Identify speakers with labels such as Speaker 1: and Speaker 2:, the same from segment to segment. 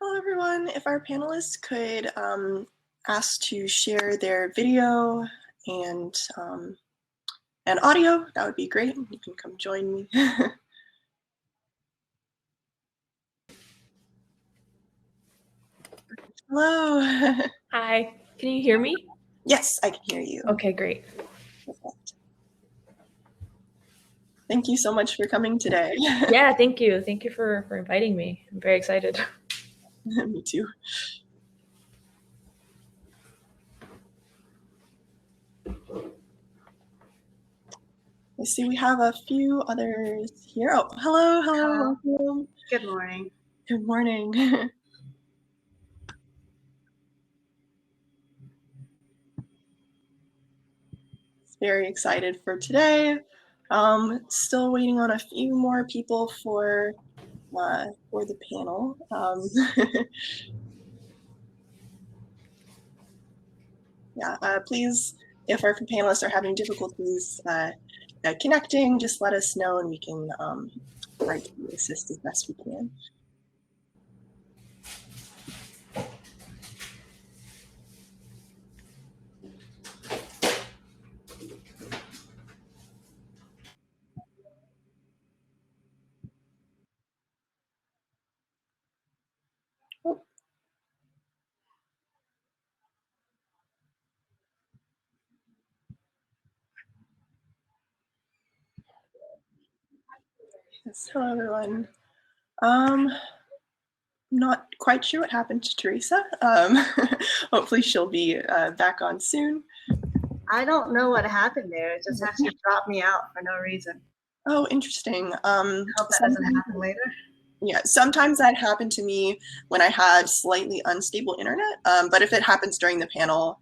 Speaker 1: Hello, everyone. If our panelists could ask to share their video and audio, that would be great. You can come join me. Hello.
Speaker 2: Hi, can you hear me?
Speaker 1: Yes, I can hear you.
Speaker 2: Okay, great.
Speaker 1: Perfect. Thank you so much for coming today.
Speaker 2: Yeah, thank you. Thank you for inviting me. I'm very excited.
Speaker 1: Me too. I see we have a few others here. Oh, hello. Welcome.
Speaker 3: Good morning.
Speaker 1: Good morning. Very excited for today. Still waiting on a few more people for the panel. Please, if our panelists are having difficulties connecting, just let us know and we can try to assist as best we can. Yes, hello, everyone. Not quite sure what happened to Teresa. Hopefully she'll be back on soon.
Speaker 3: I don't know what happened there. It just actually dropped me out for no reason.
Speaker 1: Oh, interesting.
Speaker 3: I hope that doesn't happen later.
Speaker 1: Yeah, sometimes that happened to me when I had slightly unstable internet. But if it happens during the panel,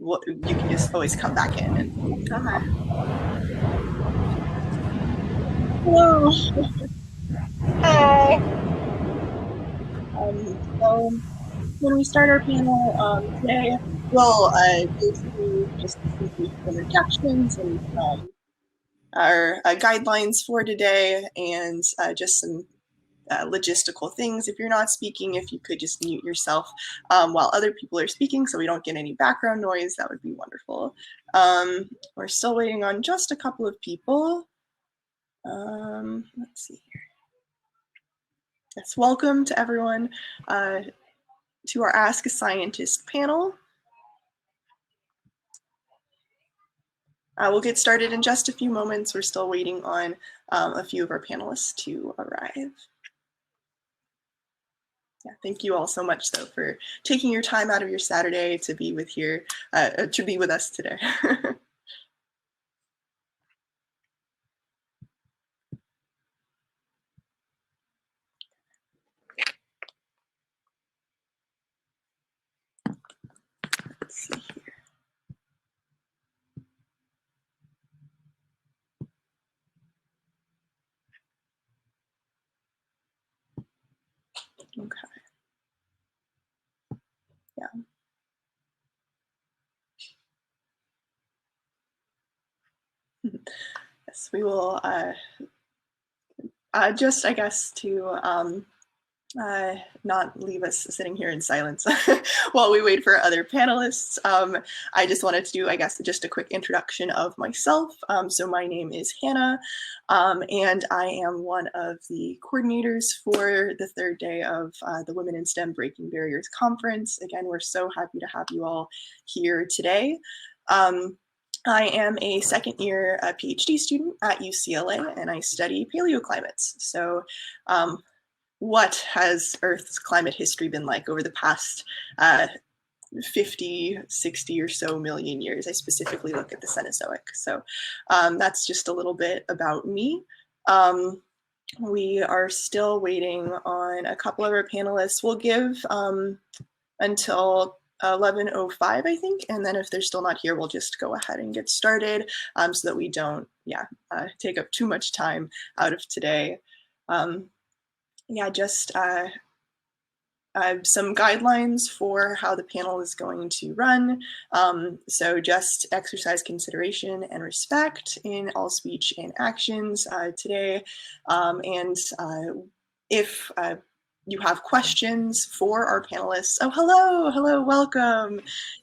Speaker 1: you can just always come back in.
Speaker 3: Okay.
Speaker 1: Hello.
Speaker 3: Hi.
Speaker 1: So when we start our panel today, we'll go through just some brief introductions and our guidelines for today, and just some logistical things. If you're not speaking, if you could just mute yourself while other people are speaking so we don't get any background noise, that would be wonderful. We're still waiting on just a couple of people. Let's see here. Yes, welcome to everyone to our Ask a Scientist panel. We'll get started in just a few moments. We're still waiting on a few of our panelists to arrive. Yeah, thank you all so much, though, for taking your time out of your Saturday to be with us today. Let's see here. Okay. Yeah. Yes, we will just, I guess, to not leave us sitting here in silence while we wait for other panelists. I just wanted to do, I guess, just a quick introduction of myself. So my name is Hannah, and I am one of the coordinators for the third day of the Women in STEM Breaking Barriers Conference. Again, we're so happy to have you all here today. I am a second-year PhD student at UCLA, and I study paleoclimates. So what has Earth's climate history been like over the past 50, 60 or so million years? I specifically look at the Cenozoic. So that's just a little bit about me. We are still waiting on a couple of our panelists. We'll give until 11:05, I think, and then if they're still not here, we'll just go ahead and get started so that we don't take up too much time out of today. Just some guidelines for how the panel is going to run. So just exercise consideration and respect in all speech and actions today. If you have questions for our panelists. Oh, hello, welcome.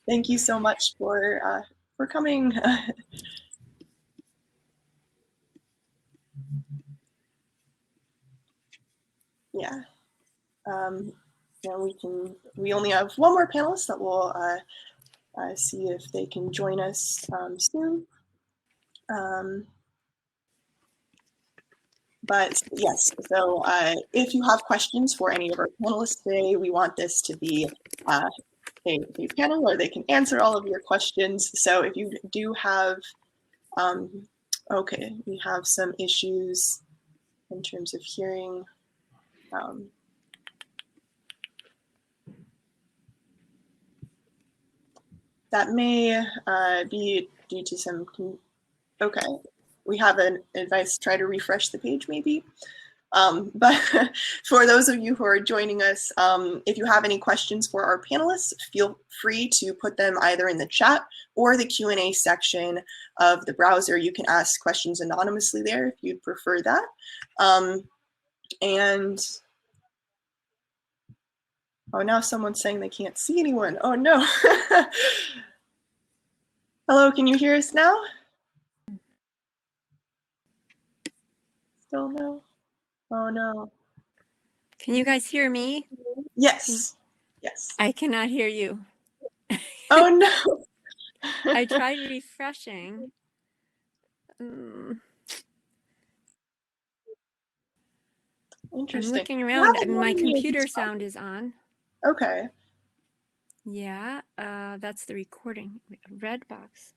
Speaker 1: Thank you so much for coming. Yeah. We only have one more panelist that will see if they can join us soon. But yes, so if you have questions for any of our panelists today, we want this to be a panel where they can answer all of your questions. So if you do have, okay, we have some issues in terms of hearing. That may be due to some, okay, we have an advice, try to refresh the page maybe. But for those of you who are joining us, if you have any questions for our panelists, feel free to put them either in the chat or the Q&A section of the browser. You can ask questions anonymously there if you'd prefer that. And oh, now someone's saying they can't see anyone. Oh no. Hello, can you hear us now? Still no? Oh no.
Speaker 4: Can you guys hear me?
Speaker 1: Yes. Yes.
Speaker 4: I cannot hear you.
Speaker 1: Oh no.
Speaker 4: I tried refreshing.
Speaker 1: Interesting.
Speaker 4: I'm looking around and my computer sound is on.
Speaker 1: Okay.
Speaker 4: Yeah, that's the recording. Red box.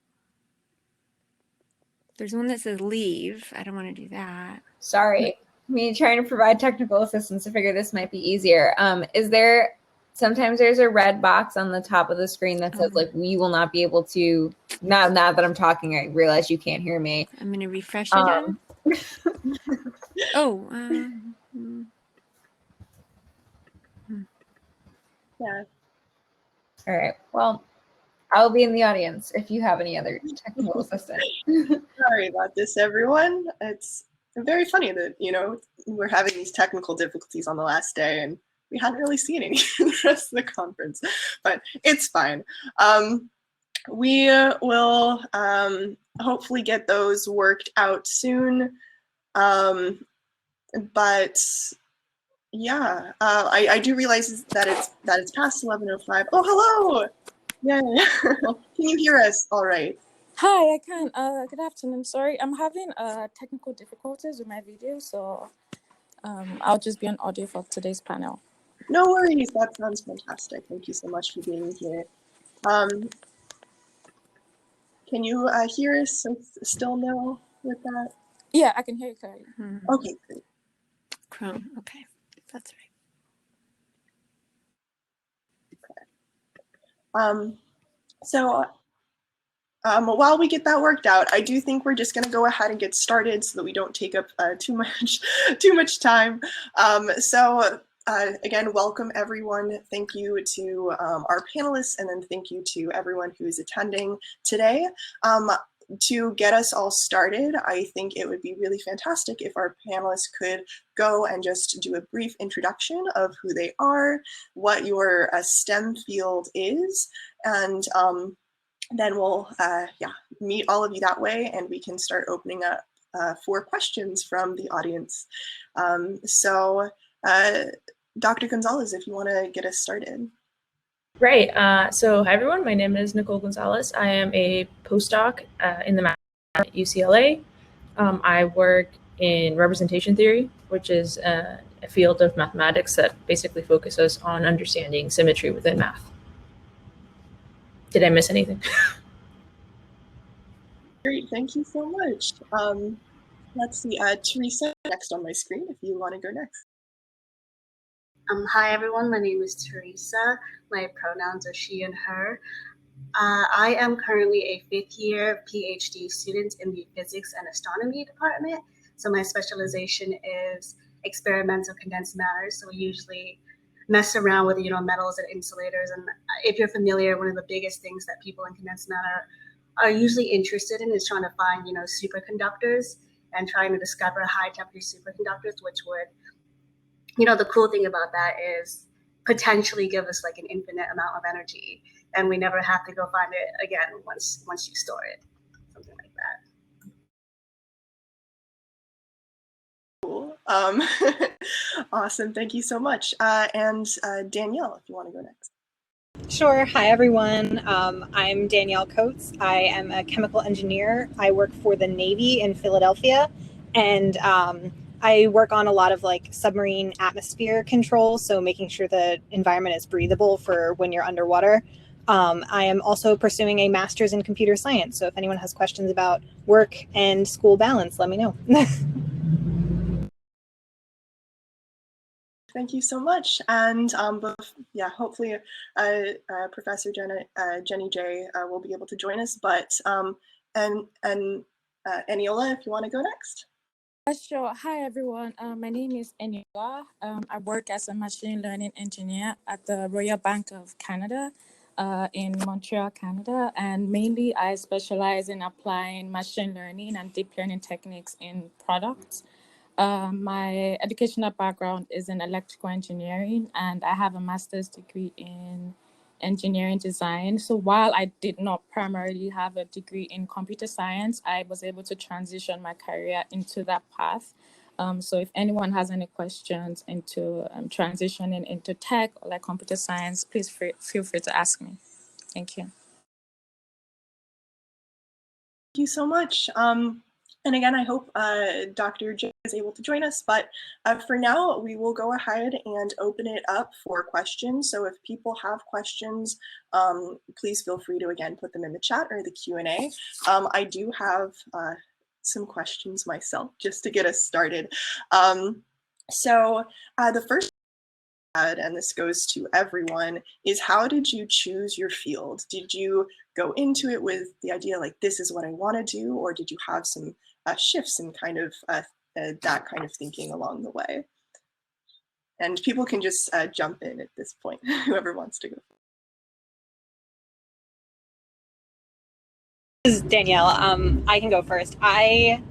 Speaker 4: There's one that says leave. I don't want to do that.
Speaker 2: Sorry. Me trying to provide technical assistance to figure this might be easier. Is there sometimes there's a red box on the top of the screen that says like we will not be able to now that I'm talking, I realize you can't hear me.
Speaker 4: I'm gonna refresh again.
Speaker 1: Yeah.
Speaker 2: All right. Well, I'll be in the audience if you have any other technical assistance.
Speaker 1: Sorry about this, everyone. It's very funny that, you know, we're having these technical difficulties on the last day and we hadn't really seen any the rest of the conference, but it's fine. We will hopefully get those worked out soon. But yeah, I do realize that it's past 11:05. Oh, hello. Yeah. Can you hear us all right?
Speaker 5: Hi, I can. Good afternoon. Sorry, I'm having technical difficulties with my video, so I'll just be on audio for today's panel.
Speaker 1: No worries. That sounds fantastic. Thank you so much for being here. Can you hear us still now with that?
Speaker 5: Yeah, I can hear you clearly.
Speaker 1: Okay, great.
Speaker 4: Chrome. Okay, that's right.
Speaker 1: Okay. So while we get that worked out, I do think we're just going to go ahead and get started so that we don't take up too much time. Again, welcome everyone. Thank you to our panelists, and then thank you to everyone who is attending today. To get us all started, I think it would be really fantastic if our panelists could go and just do a brief introduction of who they are, what your STEM field is, and then we'll meet all of you that way, and we can start opening up for questions from the audience. Dr. Gonzalez, if you want to get us started.
Speaker 2: Right. So hi, everyone. My name is Nicole Gonzalez. I am a postdoc in the math at UCLA. I work in representation theory, which is a field of mathematics that basically focuses on understanding symmetry within math. Did I miss anything?
Speaker 1: Great, thank you so much. Let's see, Teresa, next on my screen, if you want to go next.
Speaker 3: Hi, everyone. My name is Teresa. My pronouns are she and her. I am currently a fifth-year PhD student in the physics and astronomy department. So my specialization is experimental condensed matter. So we usually mess around with, metals and insulators. And if you're familiar, one of the biggest things that people in condensed matter are usually interested in is trying to find, superconductors and trying to discover high temperature superconductors, which would the cool thing about that is potentially give us like an infinite amount of energy, and we never have to go find it again once you store it, something like that.
Speaker 1: Cool. Awesome. Thank you so much. And Danielle, if you want to go next.
Speaker 6: Sure. Hi, everyone. I'm Danielle Coates. I am a chemical engineer. I work for the Navy in Philadelphia, and I work on a lot of like submarine atmosphere control, so making sure the environment is breathable for when you're underwater. I am also pursuing a master's in computer science, so if anyone has questions about work and school balance, let me know.
Speaker 1: Thank you so much. And hopefully Professor Jenny J will be able to join us. But and Eniola, if you want to go next.
Speaker 5: Sure. Hi, everyone. My name is Eniola. I work as a machine learning engineer at the Royal Bank of Canada in Montreal, Canada. And mainly I specialize in applying machine learning and deep learning techniques in products. My educational background is in electrical engineering, and I have a master's degree in engineering design. So while I did not primarily have a degree in computer science, I was able to transition my career into that path. So if anyone has any questions into transitioning into tech or like computer science, please feel free to ask me. Thank you.
Speaker 1: Thank you so much. And again, I hope Dr. J is able to join us, but for now, we will go ahead and open it up for questions. So if people have questions, please feel free to, again, put them in the chat or the Q&A. I do have some questions myself, just to get us started. So the first, and this goes to everyone, is how did you choose your field? Did you go into it with the idea like this is what I want to do, or did you have some shifts in kind of that kind of thinking along the way? And people can just jump in at this point, whoever wants to go.
Speaker 6: This is Danielle. I can go first. I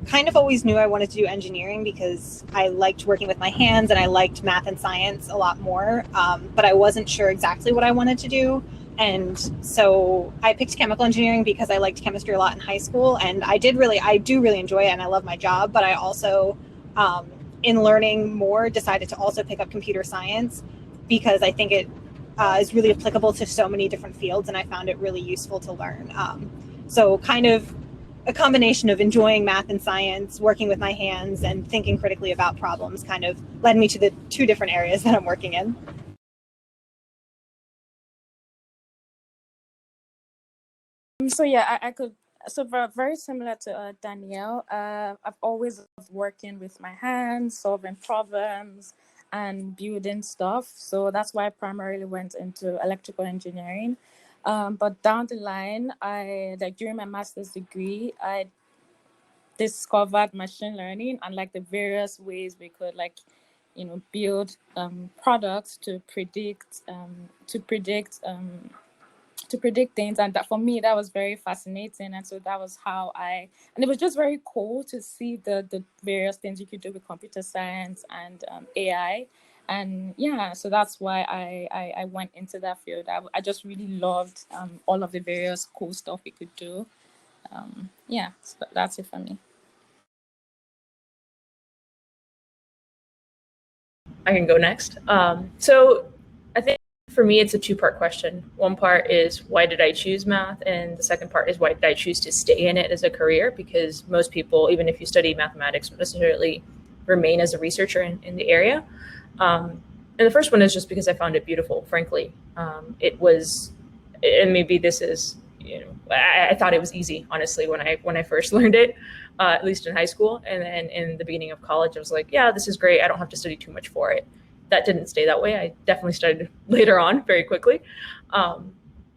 Speaker 6: kind of always knew I wanted to do engineering because I liked working with my hands and I liked math and science a lot more, but I wasn't sure exactly what I wanted to do. And so I picked chemical engineering because I liked chemistry a lot in high school, and I do really enjoy it and I love my job, but I also, in learning more, decided to also pick up computer science because I think it is really applicable to so many different fields, and I found it really useful to learn. So kind of a combination of enjoying math and science, working with my hands, and thinking critically about problems kind of led me to the two different areas that I'm working in.
Speaker 5: So yeah, I could. So very similar to Danielle. I've always loved working with my hands, solving problems, and building stuff. So that's why I primarily went into electrical engineering. But down the line, during my master's degree, I discovered machine learning and like the various ways we could build products to predict things, and that for me that was very fascinating. And so that was how and it was just very cool to see the various things you could do with computer science and AI. And yeah, so that's why I went into that field. I just really loved all of the various cool stuff we could do. Yeah, so that's it for me.
Speaker 2: I can go next. So I think for me, it's a two-part question. One part is why did I choose math? And the second part is why did I choose to stay in it as a career? Because most people, even if you study mathematics, don't necessarily remain as a researcher in the area. And the first one is just because I found it beautiful, frankly. It was, and maybe this is, I thought it was easy, honestly, when I first learned it, at least in high school. And then in the beginning of college, I was like, yeah, this is great. I don't have to study too much for it. That didn't stay that way. I definitely studied later on very quickly.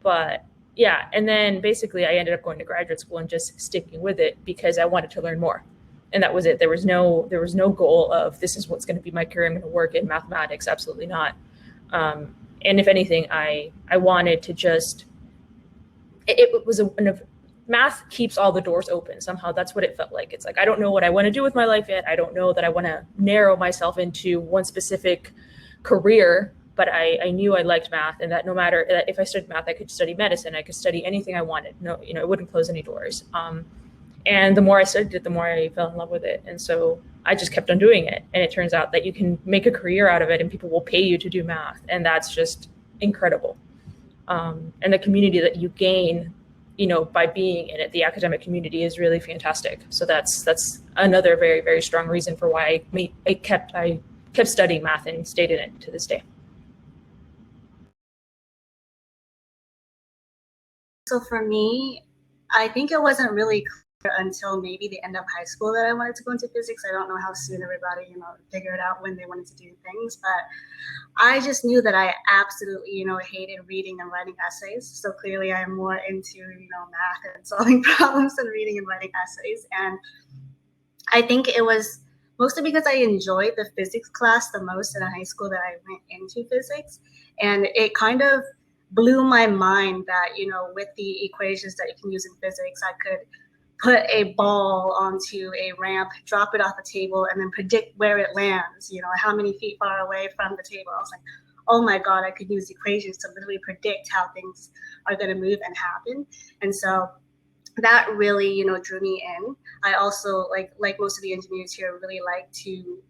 Speaker 2: But yeah, and then basically I ended up going to graduate school and just sticking with it because I wanted to learn more. And that was it. There was no goal of this is what's going to be my career. I'm going to work in mathematics. Absolutely not. And if anything, I wanted to just, it was math keeps all the doors open. Somehow that's what it felt like. It's like, I don't know what I want to do with my life yet. I don't know that I want to narrow myself into one specific career, but I knew I liked math, and that no matter that if I studied math, I could study medicine, I could study anything I wanted. No, you know, it wouldn't close any doors. And the more I studied it, the more I fell in love with it. And so I just kept on doing it. And it turns out that you can make a career out of it and people will pay you to do math. And that's just incredible. And the community that you gain, you know, by being in it, the academic community is really fantastic. So that's another very, very strong reason for why I kept studying math and stayed in it to this day.
Speaker 3: So for me, I think it wasn't really clear until maybe the end of high school that I wanted to go into physics. I don't know how soon everybody, you know, figured out when they wanted to do things, but I just knew that I absolutely, you know, hated reading and writing essays. So clearly I'm more into, you know, math and solving problems than reading and writing essays. And I think it was mostly because I enjoyed the physics class the most in high school that I went into physics. And it kind of blew my mind that, you know, with the equations that you can use in physics, I could put a ball onto a ramp, drop it off a table, and then predict where it lands, you know, how many feet far away from the table. I was like, oh my God, I could use equations to literally predict how things are going to move and happen. And so that really, you know, drew me in. I also, like most of the engineers here, really like to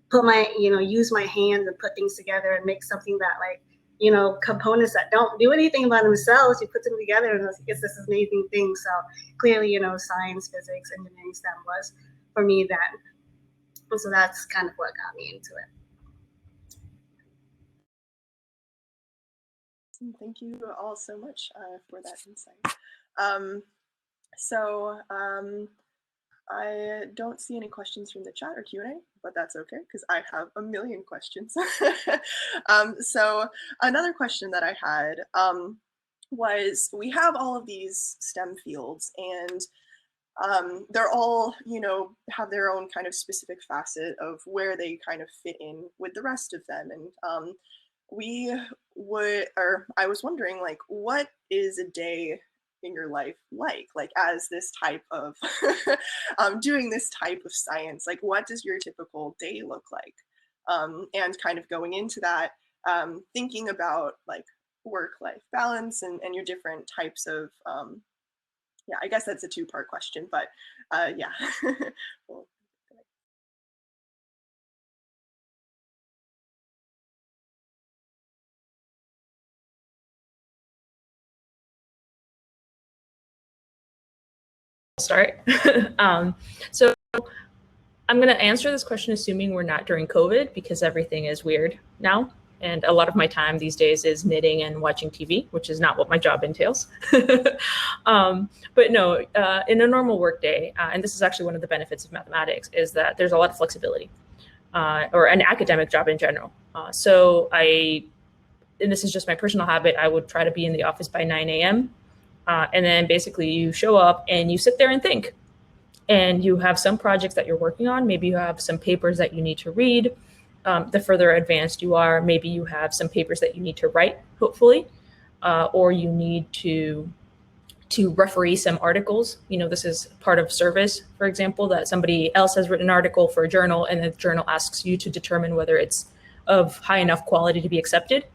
Speaker 3: put my, you know, use my hands and put things together and make something that, like, you know, components that don't do anything by themselves, you put them together and it's this amazing thing. So clearly, you know, science, physics, engineering, STEM was for me then. And so that's kind of what got me into it.
Speaker 1: Thank you all so much for that insight. I don't see any questions from the chat or Q&A, but that's okay because I have a million questions. So another question that I had was, we have all of these STEM fields and they're all, you know, have their own kind of specific facet of where they kind of fit in with the rest of them. And I was wondering, like, what is a day in your life like as this type of doing this type of science? Like, what does your typical day look like? And kind of going into that, thinking about like work-life balance and your different types of yeah, I guess that's a two-part question, but yeah. Well,
Speaker 2: Start. So I'm going to answer this question assuming we're not during COVID, because everything is weird now. And a lot of my time these days is knitting and watching TV, which is not what my job entails. But no, in a normal workday, and this is actually one of the benefits of mathematics, is that there's a lot of flexibility, or an academic job in general. And this is just my personal habit, I would try to be in the office by 9 a.m. And then basically you show up and you sit there and think. And you have some projects that you're working on. Maybe you have some papers that you need to read. The further advanced you are, maybe you have some papers that you need to write, hopefully, or you need to referee some articles. You know, this is part of service, for example, that somebody else has written an article for a journal and the journal asks you to determine whether it's of high enough quality to be accepted.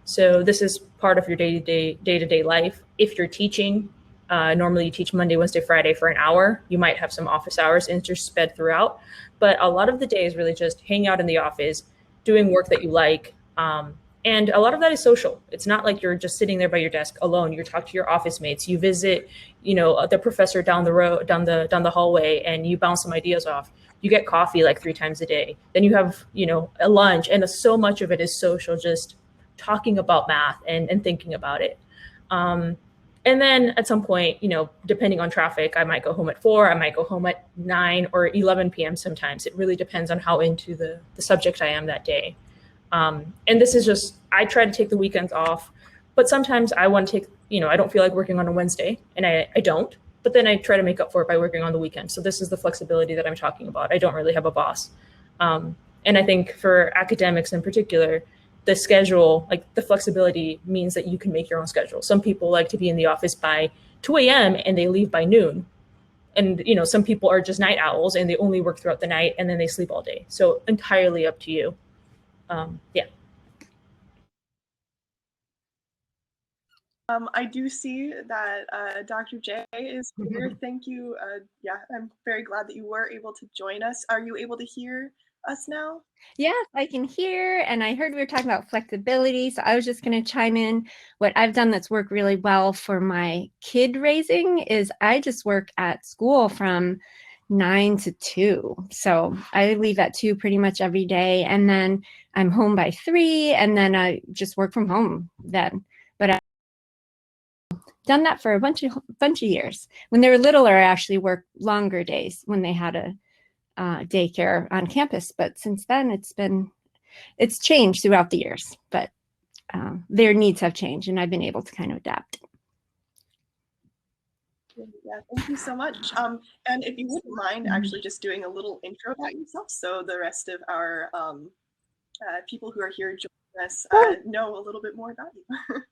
Speaker 2: So this is part of your day-to-day life. If you're teaching, normally you teach Monday, Wednesday, Friday for an hour. You might have some office hours intersped throughout, but a lot of the day is really just hanging out in the office, doing work that you like. And a lot of that is social. It's not like you're just sitting there by your desk alone. You talk to your office mates, you visit, you know, the professor down the road, down the hallway, and you bounce some ideas off. You get coffee like 3 times a day. Then you have, you know, a lunch, and so much of it is social, just talking about math and thinking about it. And then at some point, you know, depending on traffic, I might go home at 4, I might go home at 9 or 11 p.m. sometimes. It really depends on how into the subject I am that day. And this is just, I try to take the weekends off, but sometimes I want to take, you know, I don't feel like working on a Wednesday, and I don't, but then I try to make up for it by working on the weekend. So this is the flexibility that I'm talking about. I don't really have a boss. And I think for academics in particular, the schedule, like the flexibility means that you can make your own schedule. Some people like to be in the office by 2 a.m. and they leave by noon. And some people are just night owls and they only work throughout the night and then they sleep all day. So entirely up to you. Yeah.
Speaker 1: I do see that Dr. J is here. Thank you. Yeah, I'm very glad that you were able to join us. Are you able to hear us now?
Speaker 4: Yes, I can hear. And I heard we were talking about flexibility. So I was just going to chime in. What I've done that's worked really well for my kid raising is I just work at school from 9 to 2. So I leave at 2 pretty much every day. And then I'm home by 3. And then I just work from home then. But I've done that for a bunch of years. When they were littler, I actually worked longer days when they had a daycare on campus. But since then, it's changed throughout the years, but their needs have changed and I've been able to kind of adapt.
Speaker 1: Yeah, thank you so much. And if you wouldn't mind actually just doing a little intro about yourself so the rest of our people who are here joining us know a little bit more about you.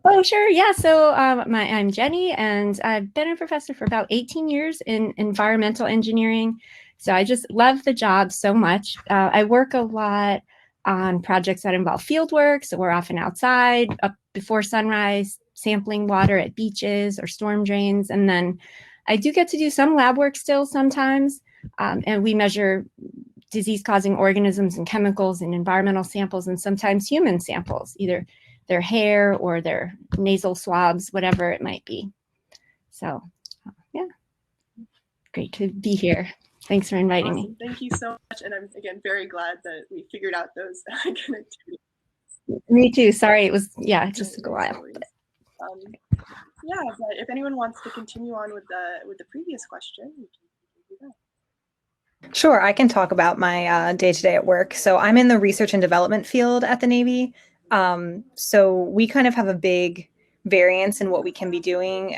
Speaker 4: Oh, sure. Yeah. So I'm Jenny, and I've been a professor for about 18 years in environmental engineering. So I just love the job so much. I work a lot on projects that involve field work. So we're often outside up before sunrise, sampling water at beaches or storm drains. And then I do get to do some lab work still sometimes. And we measure disease-causing organisms and chemicals in environmental samples and sometimes human samples, either their hair or their nasal swabs, whatever it might be. So yeah, great to be here. Thanks for inviting me.
Speaker 1: Thank you so much. And I'm, again, very glad that we figured out those connectivities.
Speaker 4: Me too. Sorry, it just took a while.
Speaker 1: Yeah, but if anyone wants to continue on with the previous question, you can do that.
Speaker 6: Sure, I can talk about my day-to-day at work. So I'm in the research and development field at the Navy. So we kind of have a big variance in what we can be doing.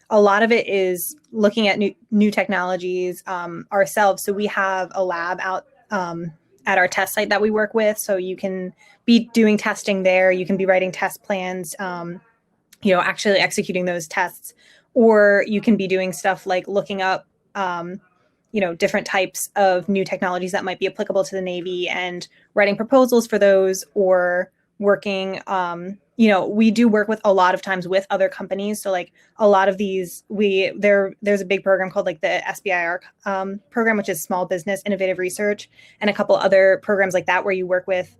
Speaker 6: A lot of it is looking at new technologies ourselves. So we have a lab out at our test site that we work with. So you can be doing testing there. You can be writing test plans, actually executing those tests, or you can be doing stuff like looking up different types of new technologies that might be applicable to the Navy and writing proposals for those, or working, we do work with a lot of times with other companies. So like a lot of these, there's a big program called like the SBIR program, which is Small Business Innovative Research, and a couple other programs like that where you work with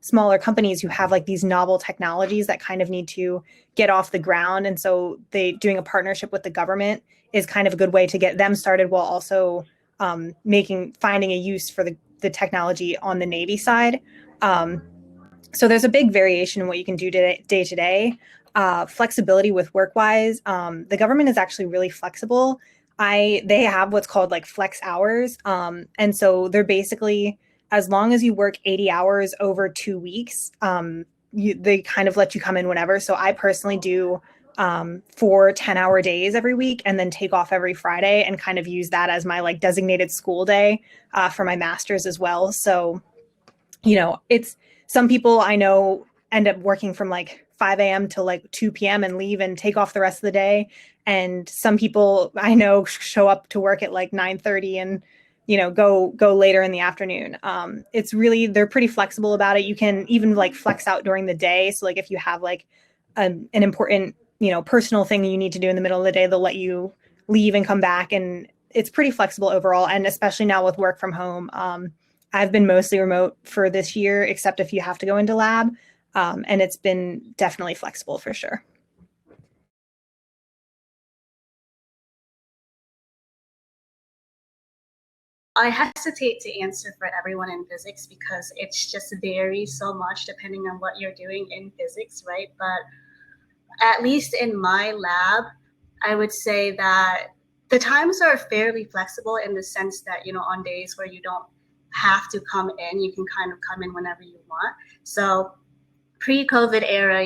Speaker 6: smaller companies who have like these novel technologies that kind of need to get off the ground. And so doing a partnership with the government is kind of a good way to get them started while also finding a use for the technology on the Navy side. So there's a big variation in what you can do day to day. Flexibility with work-wise. The government is actually really flexible. They have what's called like flex hours. And so they're basically, as long as you work 80 hours over 2 weeks, they kind of let you come in whenever. So I personally do 4 10-hour days every week and then take off every Friday and kind of use that as my like designated school day for my master's as well. So, it's some people I know end up working from like 5 a.m. to like 2 p.m. and leave and take off the rest of the day. And some people I know show up to work at like 9:30 and go later in the afternoon. It's really, they're pretty flexible about it. You can even like flex out during the day. So like if you have like an important, personal thing you need to do in the middle of the day, they'll let you leave and come back. And it's pretty flexible overall. And especially now with work from home, I've been mostly remote for this year, except if you have to go into lab. And it's been definitely flexible for sure.
Speaker 3: I hesitate to answer for everyone in physics because it's just varies so much depending on what you're doing in physics, right? But at least in my lab, I would say that the times are fairly flexible in the sense that, on days where you don't have to come in, you can kind of come in whenever you want. So pre-COVID era,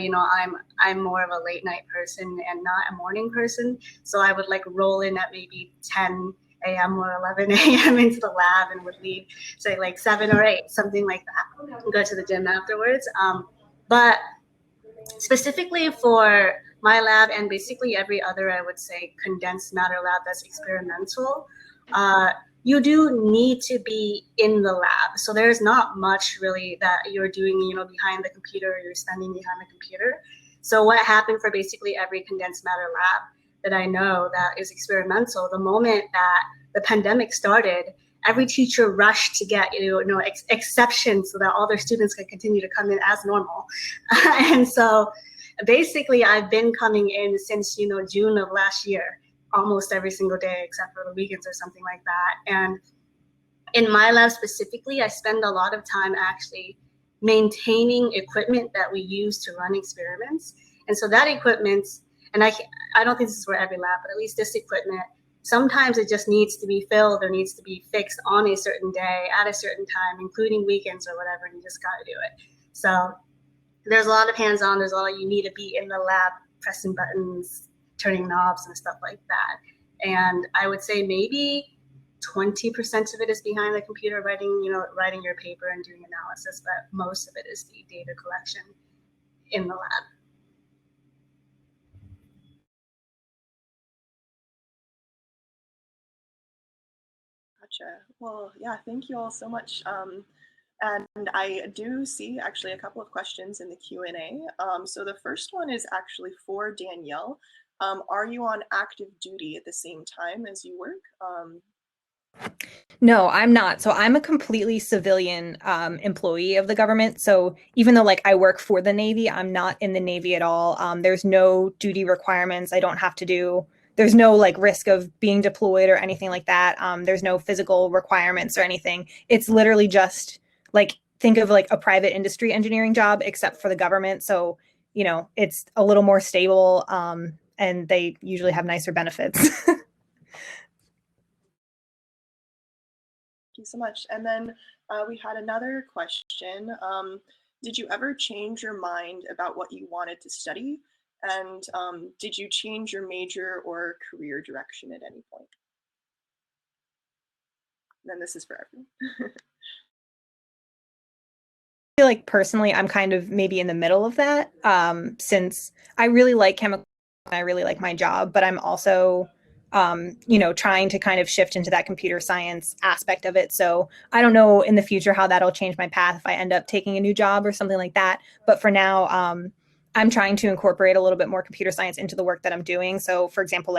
Speaker 3: I'm more of a late night person and not a morning person. So I would like roll in at maybe 10 a.m. or 11 a.m. into the lab and would leave, say like 7 or 8, something like that, and go to the gym afterwards. But specifically for my lab and basically every other, I would say, condensed matter lab that's experimental, you do need to be in the lab. So there's not much really that you're doing, behind the computer, or you're standing behind the computer. So what happened for basically every condensed matter lab that I know that is experimental, the moment that the pandemic started, every teacher rushed to get exceptions so that all their students could continue to come in as normal. And so basically I've been coming in since June of last year, almost every single day except for the weekends or something like that. And in my lab specifically, I spend a lot of time actually maintaining equipment that we use to run experiments. And so that equipment, and I don't think this is for every lab, but at least this equipment, sometimes it just needs to be filled or needs to be fixed on a certain day at a certain time, including weekends or whatever, and you just got to do it. So there's a lot of hands-on, there's a lot of, you need to be in the lab pressing buttons, turning knobs and stuff like that. And I would say maybe 20% of it is behind the computer writing your paper and doing analysis, but most of it is the data collection in the lab.
Speaker 1: Gotcha. Well, yeah, thank you all so much. And I do see actually a couple of questions in the Q&A. So the first one is actually for Danielle. Are you on active duty at the same time as you work?
Speaker 6: No, I'm not. So I'm a completely civilian employee of the government. So even though I work for the Navy, I'm not in the Navy at all. There's no duty requirements. I don't have to do, there's no risk of being deployed or anything like that. There's no physical requirements or anything. It's literally just think of a private industry engineering job, except for the government. So, it's a little more stable and they usually have nicer benefits.
Speaker 1: Thank you so much. And then we had another question. Did you ever change your mind about what you wanted to study? And did you change your major or career direction at any point? And then this is for everyone.
Speaker 6: I feel like personally, I'm kind of maybe in the middle of that, since I really like chemical and I really like my job, but I'm also trying to kind of shift into that computer science aspect of it. So I don't know in the future how that'll change my path if I end up taking a new job or something like that. But for now, I'm trying to incorporate a little bit more computer science into the work that I'm doing. So for example,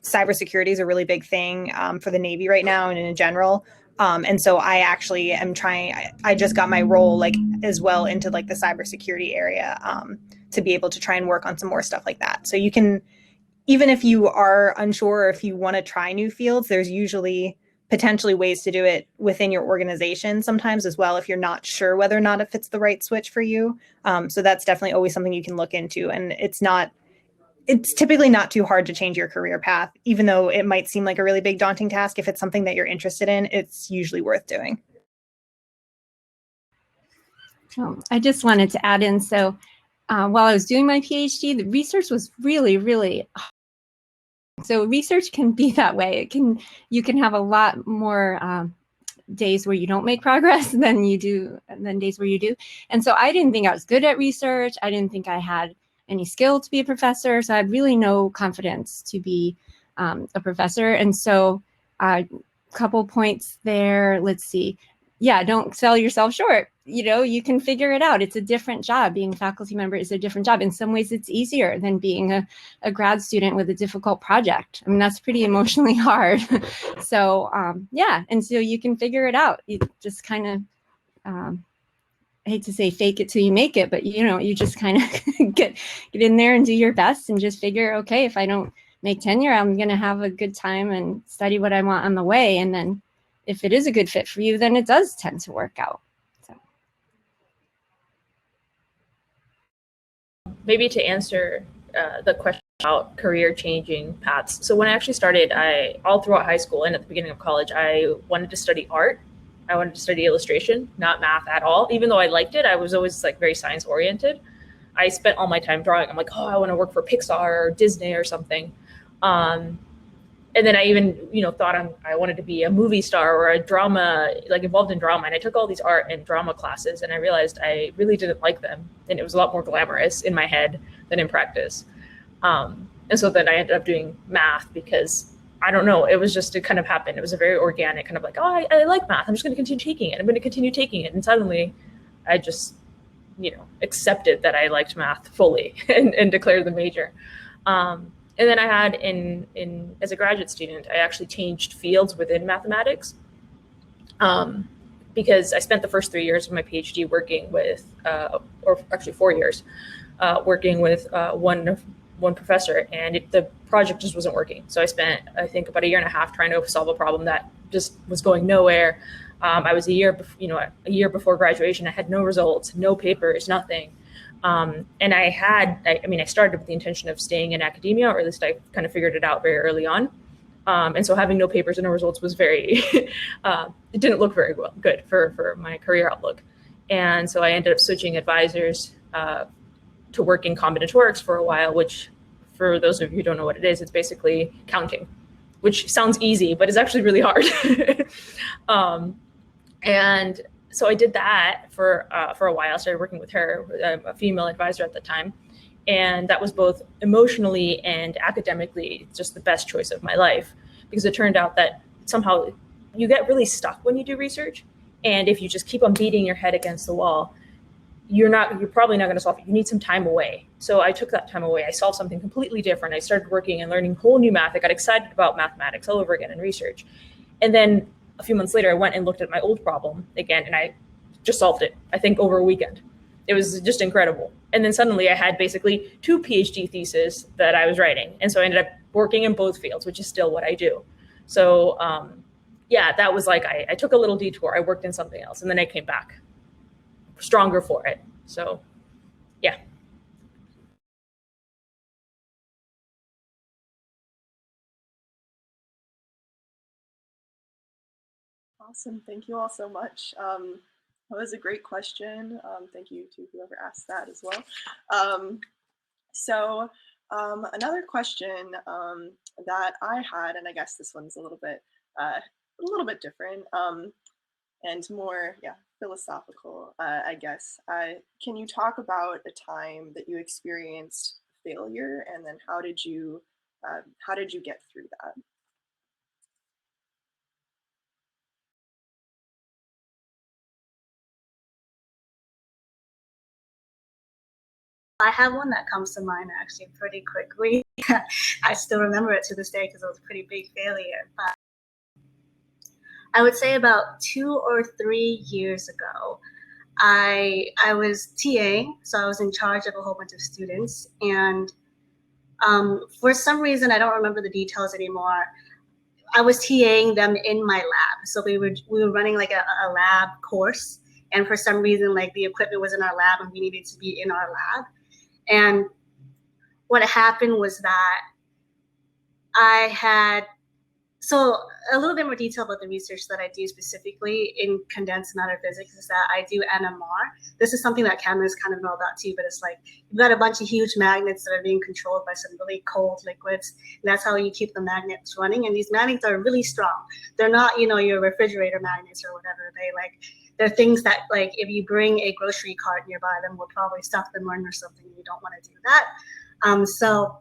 Speaker 6: cybersecurity is a really big thing for the Navy right now and in general. And so I actually am trying, I just got my role as well into the cybersecurity area to be able to try and work on some more stuff like that. So you can, even if you are unsure or if you want to try new fields, there's usually potentially ways to do it within your organization sometimes as well if you're not sure whether or not it fits the right switch for you. So that's definitely always something you can look into. And it's typically not too hard to change your career path, even though it might seem like a really big daunting task. If it's something that you're interested in, it's usually worth doing.
Speaker 4: I just wanted to add in, so while I was doing my PhD, the research was really, really hard. So research can be that way. You can have a lot more days where you don't make progress than days where you do. And so I didn't think I was good at research. I didn't think I had any skill to be a professor. So I had really no confidence to be a professor. And so a couple points there. Let's see. Yeah, don't sell yourself short. You can figure it out. It's a different job. Being a faculty member is a different job. In some ways, it's easier than being a grad student with a difficult project. I mean, that's pretty emotionally hard. So yeah, and so you can figure it out. You just kind of, I hate to say fake it till you make it, but you just kind of get in there and do your best and just figure, okay, if I don't make tenure, I'm going to have a good time and study what I want on the way. And then if it is a good fit for you, then it does tend to work out. So.
Speaker 2: Maybe to answer the question about career changing paths. So when I actually started, all throughout high school and at the beginning of college, I wanted to study art. I wanted to study illustration, not math at all. Even though I liked it, I was always very science oriented. I spent all my time drawing. I'm like, oh, I want to work for Pixar or Disney or something. And then I even, thought I wanted to be a movie star or a drama, involved in drama. And I took all these art and drama classes and I realized I really didn't like them. And it was a lot more glamorous in my head than in practice. And so then I ended up doing math because I don't know, it was just, it kind of happened. It was a very organic kind of like, oh, I like math. I'm just going to continue taking it. I'm going to continue taking it. And suddenly I just, accepted that I liked math fully and declared the major. And then I had as a graduate student, I actually changed fields within mathematics, because I spent the first 3 years of my PhD working with, or actually 4 years, working with one professor, and the project just wasn't working. So I spent, I think, about a year and a half trying to solve a problem that just was going nowhere. I was a year before graduation. I had no results, no papers, nothing. And I started with the intention of staying in academia, or at least I kind of figured it out very early on. And so having no papers and no results was very, it didn't look very good for my career outlook. And so I ended up switching advisors to work in combinatorics for a while, which, for those of you who don't know what it is, it's basically counting, which sounds easy, but is actually really hard. And so I did that for a while. I started working with her, a female advisor at the time. And that was both emotionally and academically just the best choice of my life, because it turned out that somehow you get really stuck when you do research. And if you just keep on beating your head against the wall, you're probably not going to solve it. You need some time away. So I took that time away. I solved something completely different. I started working and learning whole new math. I got excited about mathematics all over again in research. And then a few months later, I went and looked at my old problem again, and I just solved it, I think, over a weekend. It was just incredible. And then suddenly I had basically 2 PhD theses that I was writing. And so I ended up working in both fields, which is still what I do. So that was like, I took a little detour. I worked in something else, and then I came back stronger for it. So yeah.
Speaker 1: Awesome. Thank you all so much. That was a great question. Thank you to whoever asked that as well. Another question that I had, and I guess this one's a little bit different and more, philosophical, I guess. Can you talk about a time that you experienced failure, and then how did you get through that?
Speaker 3: I have one that comes to mind actually pretty quickly. I still remember it to this day because it was a pretty big failure. But I would say about 2 or 3 years ago, I was TAing, so I was in charge of a whole bunch of students, and for some reason, I don't remember the details anymore, I was TAing them in my lab. So we were running like a lab course, and for some reason, like the equipment was in our lab and we needed to be in our lab. And what happened was that I had, so a little bit more detail about the research that I do specifically in condensed matter physics is that I do NMR. This is something that chemists kind of know about too, but it's like you've got a bunch of huge magnets that are being controlled by some really cold liquids, and that's how you keep the magnets running. And these magnets are really strong. They're not, your refrigerator magnets or whatever. They're things that, like, if you bring a grocery cart nearby them, will probably stuff them in or something. You don't want to do that. So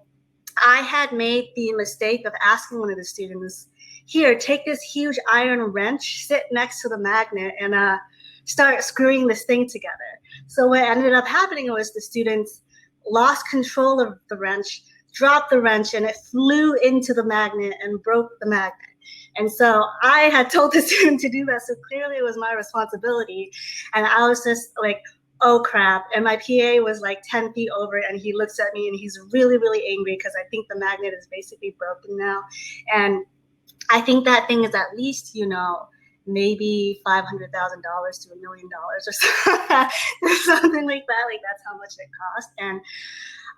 Speaker 3: I had made the mistake of asking one of the students, here, take this huge iron wrench, sit next to the magnet, and start screwing this thing together. So what ended up happening was the students lost control of the wrench, dropped the wrench, and it flew into the magnet and broke the magnet. And so I had told the student to do that, so clearly it was my responsibility. And I was just like, oh crap. And my PA was like 10 feet over, and he looks at me and he's really, really angry because I think the magnet is basically broken now. And I think that thing is at least, maybe $500,000 to $1 million or something like that. Like, that's how much it cost. And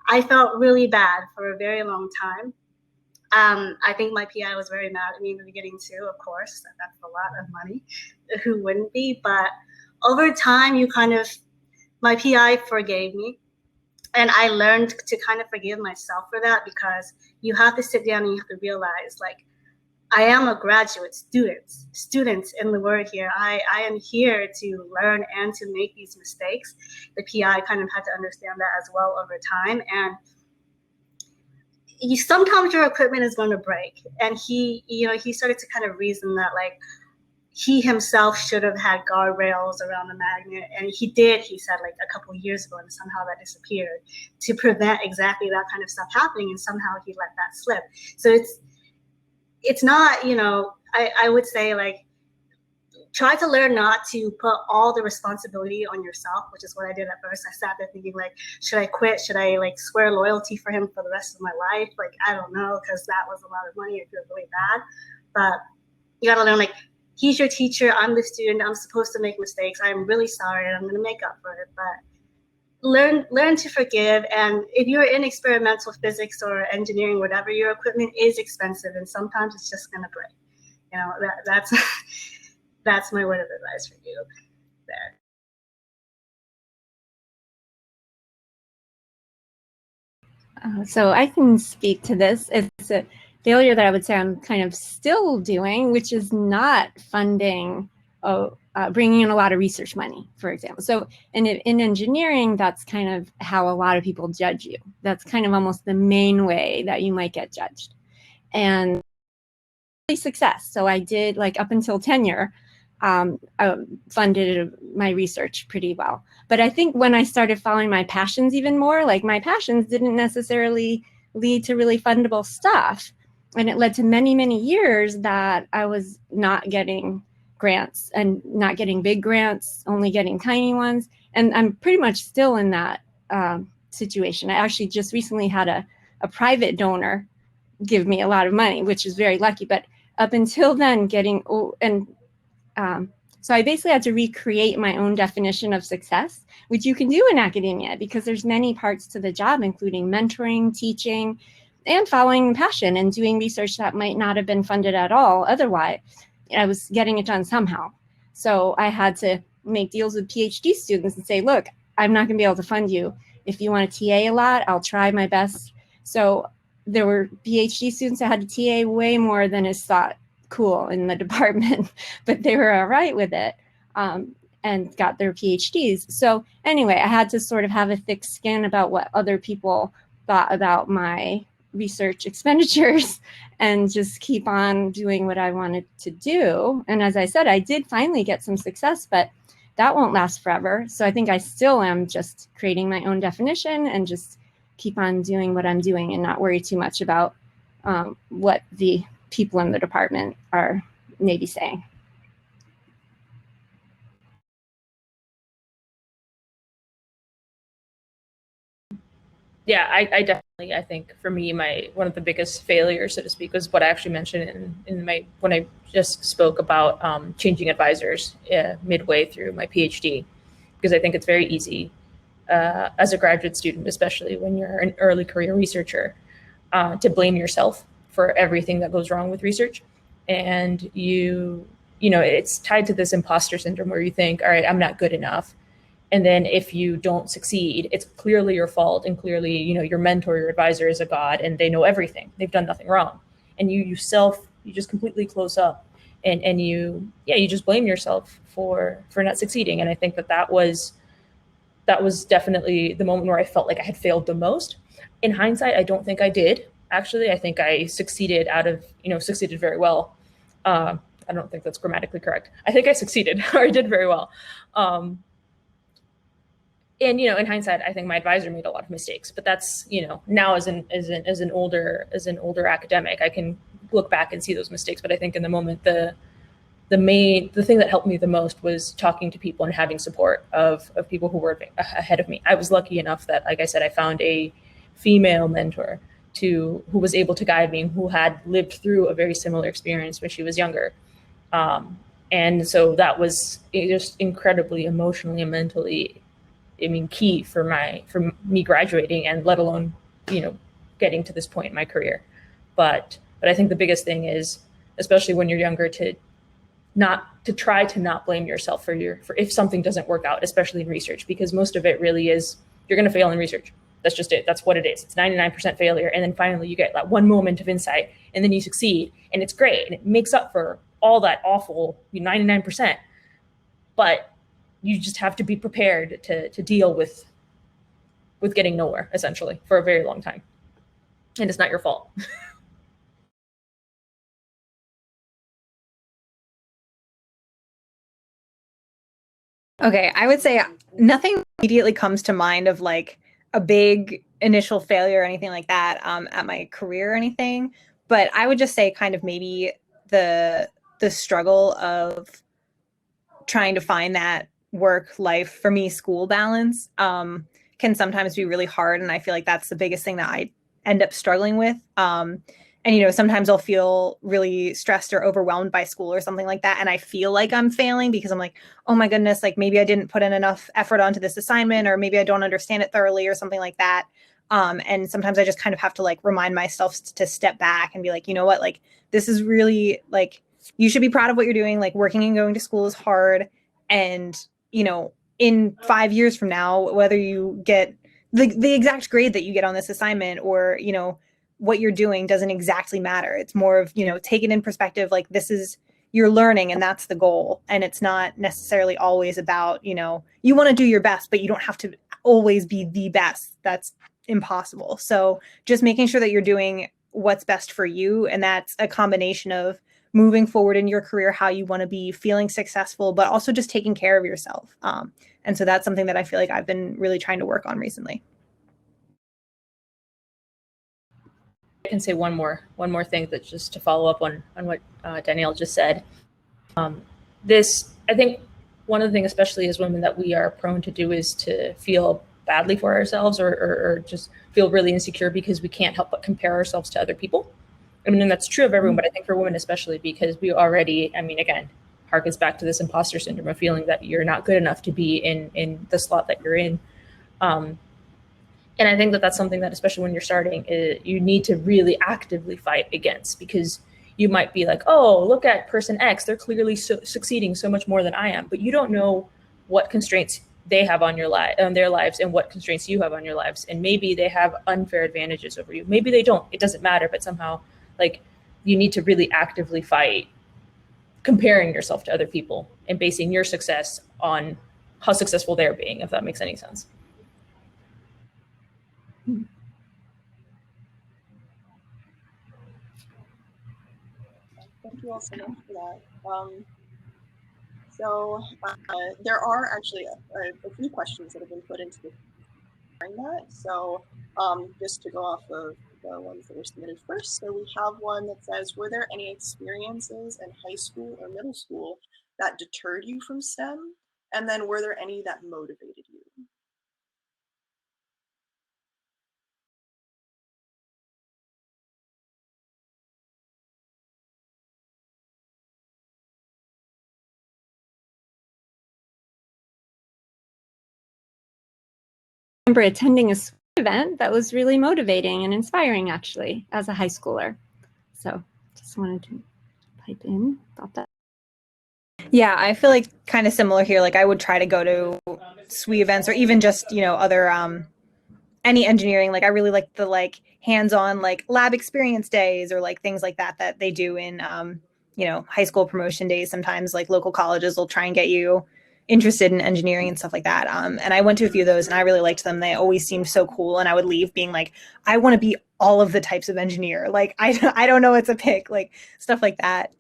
Speaker 3: I felt really bad for a very long time. I think my PI was very mad at me in the beginning too, of course. That's a lot of money. Who wouldn't be? But over time, my PI forgave me. And I learned to kind of forgive myself for that, because you have to sit down and you have to realize, like, I am a graduate student in the word here. I am here to learn and to make these mistakes. The PI kind of had to understand that as well over time. And sometimes your equipment is going to break. And he started to kind of reason that like he himself should have had guardrails around the magnet, and he did, he said, like a couple of years ago, and somehow that disappeared, to prevent exactly that kind of stuff happening, and somehow he let that slip. So it's not, I would say, like, try to learn not to put all the responsibility on yourself, which is what I did at first. I sat there thinking, like, should I quit? Should I like swear loyalty for him for the rest of my life? Like, I don't know, because that was a lot of money. It feels really bad. But you gotta learn, like, he's your teacher, I'm the student, I'm supposed to make mistakes. I'm really sorry, and I'm gonna make up for it. But learn to forgive. And if you're in experimental physics or engineering, whatever, your equipment is expensive, and sometimes it's just gonna break. That's that's my word of advice for you there.
Speaker 4: So I can speak to this. It's a failure that I would say I'm kind of still doing, which is not funding, bringing in a lot of research money, for example. So in engineering, that's kind of how a lot of people judge you. That's kind of almost the main way that you might get judged. And success. So I did, like, up until tenure, I funded my research pretty well. But I think when I started following my passions even more, like, my passions didn't necessarily lead to really fundable stuff. And it led to many, many years that I was not getting grants, and not getting big grants, only getting tiny ones. And I'm pretty much still in that situation. I actually just recently had a private donor give me a lot of money, which is very lucky. But up until then, so I basically had to recreate my own definition of success, which you can do in academia, because there's many parts to the job, including mentoring, teaching, and following passion, and doing research that might not have been funded at all otherwise. I was getting it done somehow. So I had to make deals with PhD students and say, look, I'm not going to be able to fund you. If you want to TA a lot, I'll try my best. So there were PhD students that had to TA way more than is thought cool in the department, but they were all right with it, and got their PhDs. So anyway, I had to sort of have a thick skin about what other people thought about my research expenditures, and just keep on doing what I wanted to do. And as I said, I did finally get some success, but that won't last forever. So I think I still am just creating my own definition and just keep on doing what I'm doing, and not worry too much about what the people in the department are maybe saying.
Speaker 2: Yeah, I definitely, I think for me, one of the biggest failures, so to speak, was what I actually mentioned when I just spoke about changing advisors midway through my PhD, because I think it's very easy as a graduate student, especially when you're an early career researcher, to blame yourself for everything that goes wrong with research. And it's tied to this imposter syndrome where you think, all right, I'm not good enough. And then if you don't succeed, it's clearly your fault. And clearly, your mentor, your advisor is a god, and they know everything. They've done nothing wrong. And you just completely close up, and you just blame yourself for not succeeding. And I think that was definitely the moment where I felt like I had failed the most. In hindsight, I don't think I did. Actually, I think I succeeded succeeded very well. I don't think that's grammatically correct. I think I succeeded, or I did very well. And in hindsight, I think my advisor made a lot of mistakes. But that's now as an older academic, I can look back and see those mistakes. But I think in the moment, the thing that helped me the most was talking to people and having support of people who were ahead of me. I was lucky enough that, like I said, I found a female mentor who was able to guide me, who had lived through a very similar experience when she was younger. And so that was just incredibly emotionally and mentally, key for me graduating, and let alone, getting to this point in my career. But I think the biggest thing is, especially when you're younger, to try to not blame yourself for if something doesn't work out, especially in research, because most of it really is, you're going to fail in research. That's just it. That's what it is. It's 99% failure. And then finally you get that one moment of insight, and then you succeed, and it's great. And it makes up for all that awful 99%. But you just have to be prepared to deal with getting nowhere, essentially, for a very long time. and it's not your fault.
Speaker 6: Okay, I would say nothing immediately comes to mind of like a big initial failure or anything like that at my career or anything. But I would just say kind of maybe the struggle of trying to find that work life, for me, school balance can sometimes be really hard, and I feel like that's the biggest thing that I end up struggling with. And sometimes I'll feel really stressed or overwhelmed by school or something like that, and I feel like I'm failing because I'm like, oh my goodness, like maybe I didn't put in enough effort onto this assignment, or maybe I don't understand it thoroughly or something like that. And sometimes I just kind of have to like remind myself to step back and be like, you know what, like this is really like, you should be proud of what you're doing. Like working and going to school is hard. And, in 5 years from now, whether you get the exact grade that you get on this assignment or, what you're doing doesn't exactly matter. It's more of, take it in perspective. Like this is, you're learning and that's the goal. And it's not necessarily always about, you want to do your best, but you don't have to always be the best. That's impossible. So just making sure that you're doing what's best for you. And that's a combination of moving forward in your career, how you want to be, feeling successful, but also just taking care of yourself. And so that's something that I feel like I've been really trying to work on recently.
Speaker 2: I can say one more thing that just to follow up on what Danielle just said. I think one of the things, especially as women, that we are prone to do is to feel badly for ourselves or just feel really insecure because we can't help but compare ourselves to other people. I mean, and that's true of everyone, but I think for women especially, because we already, I mean, again, harkens back to this imposter syndrome of feeling that you're not good enough to be in the slot that you're in. And I think that that's something that, especially when you're starting, you need to really actively fight against, because you might be like, oh, look at person X, they're clearly succeeding so much more than I am, but you don't know what constraints they have on their lives and what constraints you have on your lives. And maybe they have unfair advantages over you. Maybe they don't. It doesn't matter. But somehow, like, you need to really actively fight comparing yourself to other people and basing your success on how successful they're being, if that makes any sense.
Speaker 1: Thank you all so much for that. So there are actually a few questions that have been put into that. So just to go off of the ones that were submitted first, so we have one that says, were there any experiences in high school or middle school that deterred you from STEM? And then were there any that motivated you?
Speaker 4: I remember attending a event that was really motivating and inspiring, actually, as a high schooler. So just wanted to pipe in. Thought that.
Speaker 6: Yeah, I feel like kind of similar here. Like I would try to go to SWE events or even just, other any engineering. Like I really like the like hands-on like lab experience days or like things like that they do in high school promotion days. Sometimes like local colleges will try and get you interested in engineering and stuff like that. And I went to a few of those and I really liked them. They always seemed so cool. And I would leave being like, I want to be all of the types of engineer. Like I don't know what to pick, like stuff like that.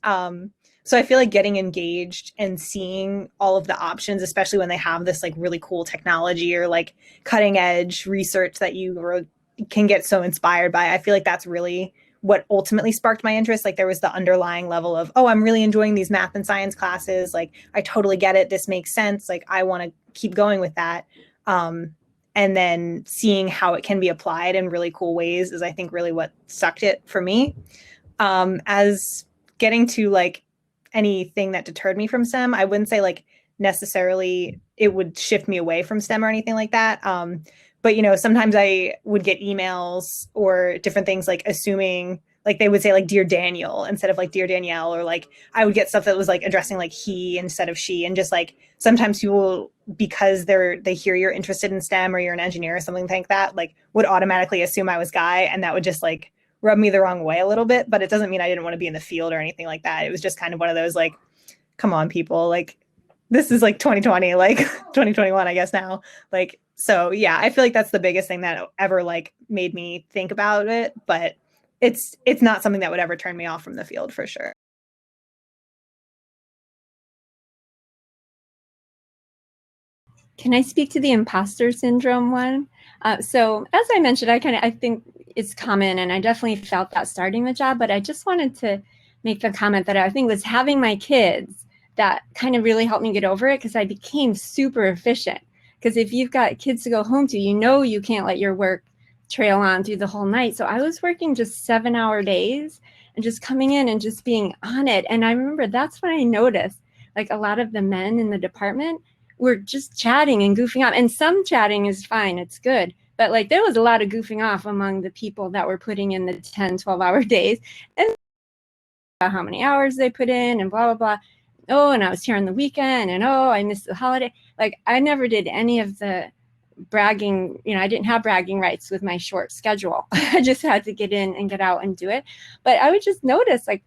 Speaker 6: So I feel like getting engaged and seeing all of the options, especially when they have this like really cool technology or like cutting edge research that you can get so inspired by. I feel like that's really what ultimately sparked my interest. Like there was the underlying level of, oh, I'm really enjoying these math and science classes. Like I totally get it. This makes sense. Like I want to keep going with that. And then seeing how it can be applied in really cool ways is, I think, really what sucked it for me. As getting to like anything that deterred me from STEM, I wouldn't say like necessarily it would shift me away from STEM or anything like that. But sometimes I would get emails or different things like assuming like they would say like Dear Daniel instead of like Dear Danielle, or like I would get stuff that was like addressing like he instead of she. And just like sometimes people, because they hear you're interested in STEM or you're an engineer or something like that, like would automatically assume I was guy, and that would just like rub me the wrong way a little bit. But it doesn't mean I didn't want to be in the field or anything like that. It was just kind of one of those like, come on people, like this is like 2020, like 2021, I guess now. Like So yeah, I feel like that's the biggest thing that ever like made me think about it, but it's not something that would ever turn me off from the field for sure.
Speaker 4: Can I speak to the imposter syndrome one? So as I mentioned, I think it's common, and I definitely felt that starting the job, but I just wanted to make the comment that I think was having my kids that kind of really helped me get over it, because I became super efficient. Because if you've got kids to go home to, you can't let your work trail on through the whole night. So I was working just 7-hour days and just coming in and just being on it. And I remember that's when I noticed like a lot of the men in the department were just chatting and goofing off. And some chatting is fine, it's good. But like there was a lot of goofing off among the people that were putting in the 10, 12-hour days. And how many hours they put in and blah, blah, blah. Oh, and I was here on the weekend, and oh, I missed the holiday. Like I never did any of the bragging, I didn't have bragging rights with my short schedule. I just had to get in and get out and do it. But I would just notice, like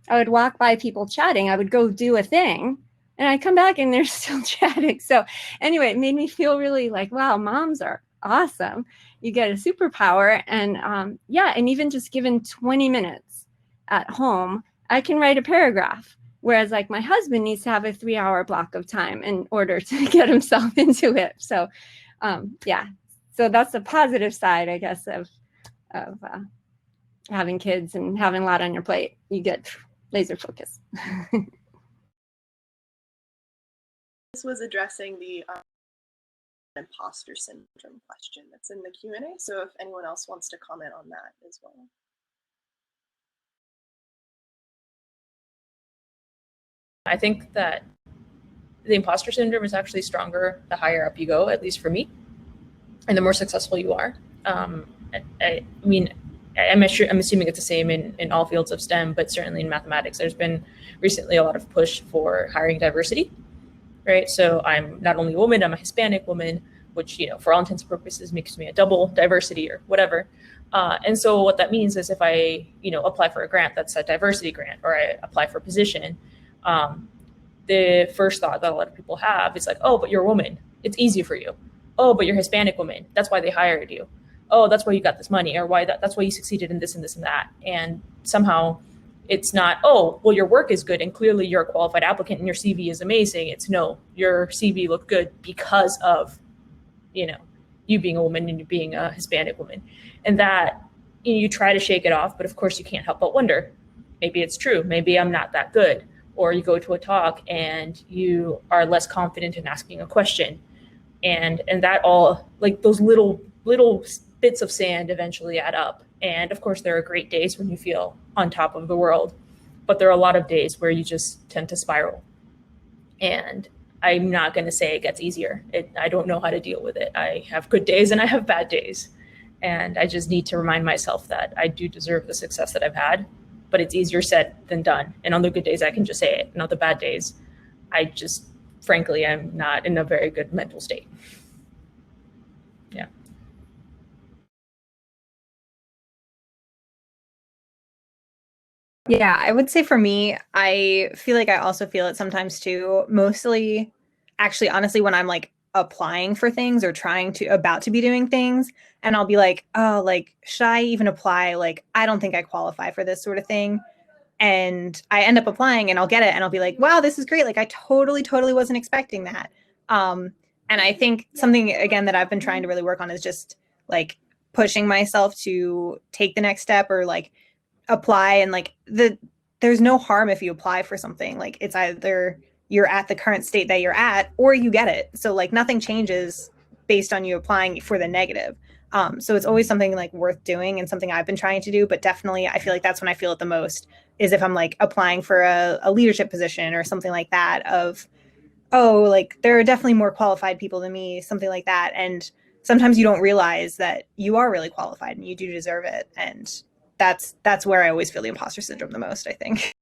Speaker 4: I would walk by people chatting, I would go do a thing, and I come back and they're still chatting. So anyway, it made me feel really like, wow, moms are awesome. You get a superpower. And and even just given 20 minutes at home, I can write a paragraph. Whereas like my husband needs to have a 3-hour block of time in order to get himself into it. So so that's the positive side, I guess, of having kids and having a lot on your plate. You get laser focus.
Speaker 1: This was addressing the imposter syndrome question that's in the Q&A. So if anyone else wants to comment on that as well.
Speaker 2: I think that the imposter syndrome is actually stronger the higher up you go, at least for me, and the more successful you are. I mean, I'm assuming it's the same in all fields of STEM, but certainly in mathematics, there's been recently a lot of push for hiring diversity, right? So I'm not only a woman, I'm a Hispanic woman, which, for all intents and purposes makes me a double diversity or whatever. And so what that means is if I, apply for a grant that's a diversity grant, or I apply for a position, the first thought that a lot of people have is like, oh, but you're a woman, it's easy for you. Oh, but you're Hispanic woman, that's why they hired you. Oh, that's why you got this money, or that's why you succeeded in this and this and that. And somehow it's not, oh, well, your work is good and clearly you're a qualified applicant and your CV is amazing. It's no, your CV looked good because of, you being a woman and you being a Hispanic woman. And that, you try to shake it off, but of course you can't help but wonder, maybe it's true, maybe I'm not that good. Or you go to a talk and you are less confident in asking a question. And that all, like those little bits of sand eventually add up. And of course, there are great days when you feel on top of the world, but there are a lot of days where you just tend to spiral. And I'm not going to say it gets easier. I don't know how to deal with it. I have good days and I have bad days. And I just need to remind myself that I do deserve the success that I've had, but it's easier said than done. And on the good days, I can just say it. And on the bad days, I just, frankly, I'm not in a very good mental state. Yeah.
Speaker 6: Yeah, I would say for me, I feel like I also feel it sometimes too, mostly actually, honestly, when I'm like applying for things or about to be doing things, and I'll be like, oh, like, should I even apply? Like, I don't think I qualify for this sort of thing. And I end up applying and I'll get it and I'll be like, wow, this is great. Like I totally wasn't expecting that. And I think something again that I've been trying to really work on is just like pushing myself to take the next step or like apply, and like there's no harm if you apply for something. Like it's either you're at the current state that you're at or you get it. So like nothing changes based on you applying for the negative. So it's always something like worth doing and something I've been trying to do, but definitely I feel like that's when I feel it the most is if I'm like applying for a leadership position or something like that of, oh, like there are definitely more qualified people than me, something like that. And sometimes you don't realize that you are really qualified and you do deserve it. And that's where I always feel the imposter syndrome the most, I think.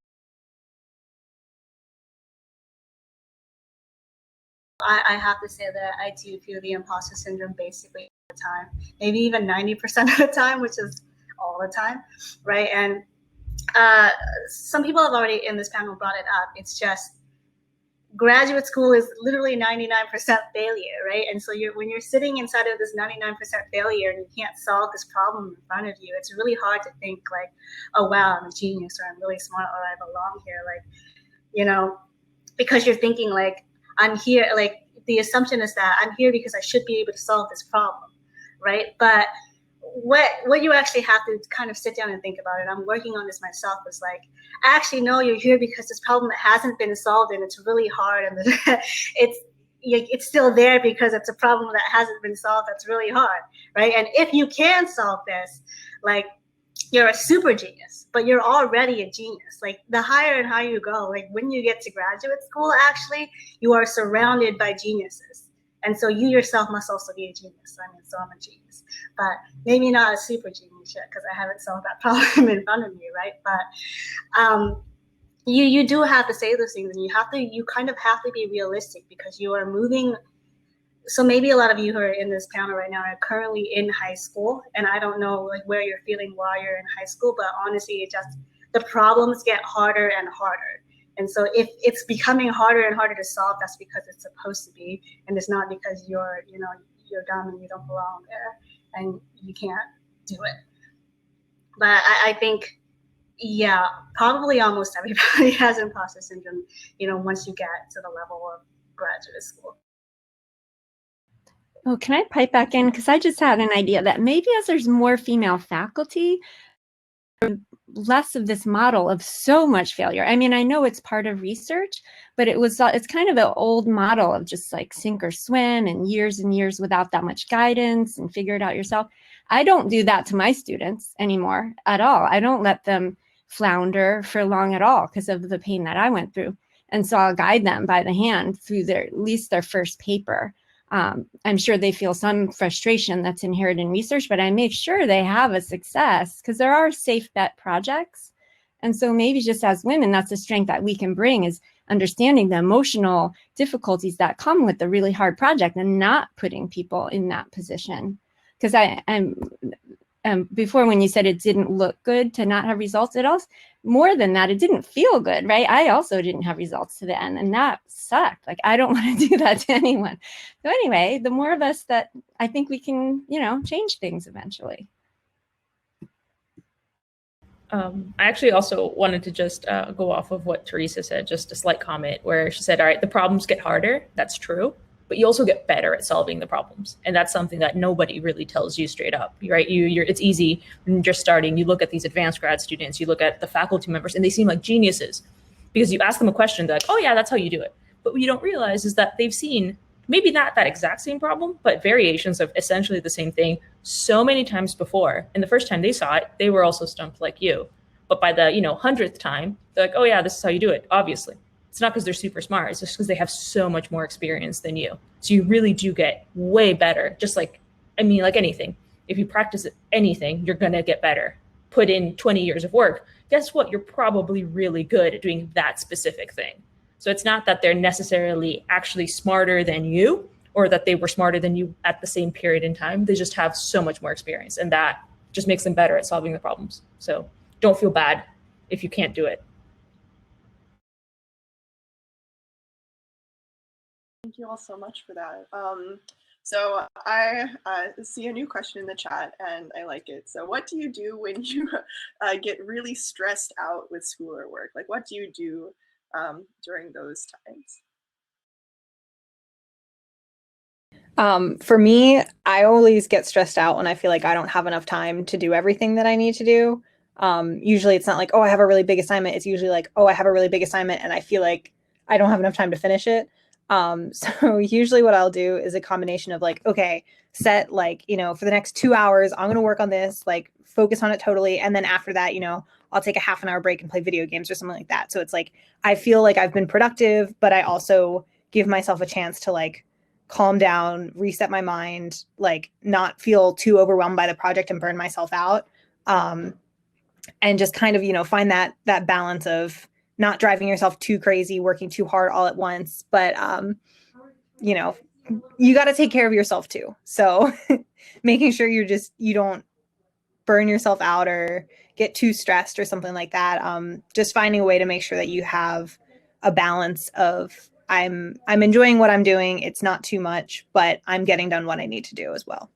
Speaker 3: I have to say that I do feel the imposter syndrome basically all the time, maybe even 90% of the time, which is all the time, right? And some people have already in this panel brought it up. It's just graduate school is literally 99% failure, right? And so when you're sitting inside of this 99% failure and you can't solve this problem in front of you, it's really hard to think like, oh wow, I'm a genius, or I'm really smart, or I belong here. Like, you know, because you're thinking like, I'm here, like the assumption is that I'm here because I should be able to solve this problem, right? But what you actually have to kind of sit down and think about it. I'm working on this myself. Is like, actually, no, you're here because this problem that hasn't been solved and it's really hard, and it's still there because it's a problem that hasn't been solved. That's really hard, right? And if you can solve this, like, you're a super genius, but you're already a genius. Like, the higher and higher you go, like when you get to graduate school, actually, you are surrounded by geniuses. And so you yourself must also be a genius. I mean, so I'm a genius, but maybe not a super genius yet because I haven't solved that problem in front of me, right? But you do have to say those things, and you kind of have to be realistic because you are moving. So maybe a lot of you who are in this panel right now are currently in high school, and I don't know like where you're feeling while you're in high school, but honestly, the problems get harder and harder. And so if it's becoming harder and harder to solve, that's because it's supposed to be, and it's not because you're dumb and you don't belong there and you can't do it. But I think, yeah, probably almost everybody has imposter syndrome, once you get to the level of graduate school.
Speaker 4: Oh, can I pipe back in? Because I just had an idea that maybe as there's more female faculty, less of this model of so much failure. I mean, I know it's part of research, but it's kind of an old model of just like sink or swim and years without that much guidance and figure it out yourself. I don't do that to my students anymore at all. I don't let them flounder for long at all because of the pain that I went through. And so I'll guide them by the hand through at least their first paper. I'm sure they feel some frustration that's inherent in research, but I make sure they have a success because there are safe bet projects. And so maybe just as women, that's a strength that we can bring, is understanding the emotional difficulties that come with the really hard project and not putting people in that position. Because before, when you said it didn't look good to not have results, it also, more than that, it didn't feel good, right? I also didn't have results to the end, and that sucked. Like, I don't want to do that to anyone. So anyway, the more of us that, I think we can, change things eventually.
Speaker 2: I actually also wanted to just go off of what Teresa said, just a slight comment where she said, all right, the problems get harder. That's true. But you also get better at solving the problems. And that's something that nobody really tells you straight up, right? It's easy when you're starting. You look at these advanced grad students, you look at the faculty members, and they seem like geniuses because you ask them a question, they're like, oh yeah, that's how you do it. But what you don't realize is that they've seen maybe not that exact same problem, but variations of essentially the same thing so many times before. And the first time they saw it, they were also stumped like you. But by the 100th time, they're like, oh yeah, this is how you do it, obviously. It's not because they're super smart. It's just because they have so much more experience than you. So you really do get way better. Just like anything. If you practice anything, you're going to get better. Put in 20 years of work. Guess what? You're probably really good at doing that specific thing. So it's not that they're necessarily actually smarter than you or that they were smarter than you at the same period in time. They just have so much more experience, and that just makes them better at solving the problems. So don't feel bad if you can't do it.
Speaker 1: Thank you all so much for that. So I see a new question in the chat, and I like it. So what do you do when you get really stressed out with school or work? Like, what do you do during those times?
Speaker 6: For me, I always get stressed out when I feel like I don't have enough time to do everything that I need to do. Usually it's not like, oh, I have a really big assignment. It's usually like, oh, I have a really big assignment and I feel like I don't have enough time to finish it. So usually what I'll do is a combination of like, okay, set like, for the next 2 hours, I'm going to work on this, like focus on it totally. And then after that, I'll take a half an hour break and play video games or something like that. So it's like, I feel like I've been productive, but I also give myself a chance to like calm down, reset my mind, like not feel too overwhelmed by the project and burn myself out. And just kind of, find that balance of not driving yourself too crazy, working too hard all at once, but, you got to take care of yourself too. So making sure you don't burn yourself out or get too stressed or something like that. Just finding a way to make sure that you have a balance of I'm enjoying what I'm doing. It's not too much, but I'm getting done what I need to do as well.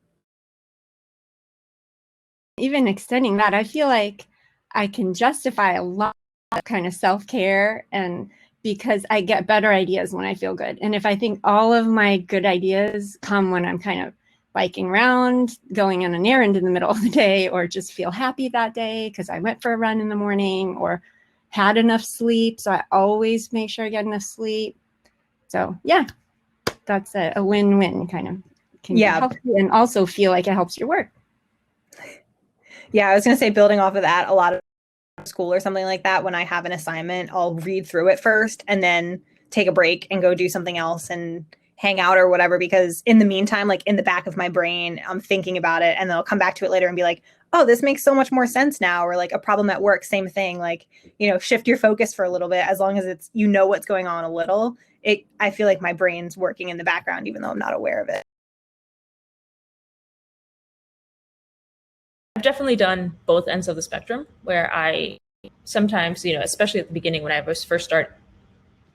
Speaker 4: Even extending that, I feel like I can justify a lot of kind of self-care, and because I get better ideas when I feel good. And if I think all of my good ideas come when I'm kind of biking around, going on an errand in the middle of the day, or just feel happy that day because I went for a run in the morning or had enough sleep. So I always make sure I get enough sleep. So yeah, that's a win-win kind of. Can help you and also feel like it helps your work.
Speaker 6: Yeah, I was going to say, building off of that, a lot of school or something like that, when I have an assignment, I'll read through it first and then take a break and go do something else and hang out or whatever, because in the meantime, like in the back of my brain, I'm thinking about it, and then I'll come back to it later and be like, oh, this makes so much more sense now. Or like a problem at work, same thing, like, you know, shift your focus for a little bit. As long as it's, you know, what's going on a little, I feel like my brain's working in the background, even though I'm not aware of it.
Speaker 2: I've definitely done both ends of the spectrum, where I sometimes, you know, especially at the beginning when I was first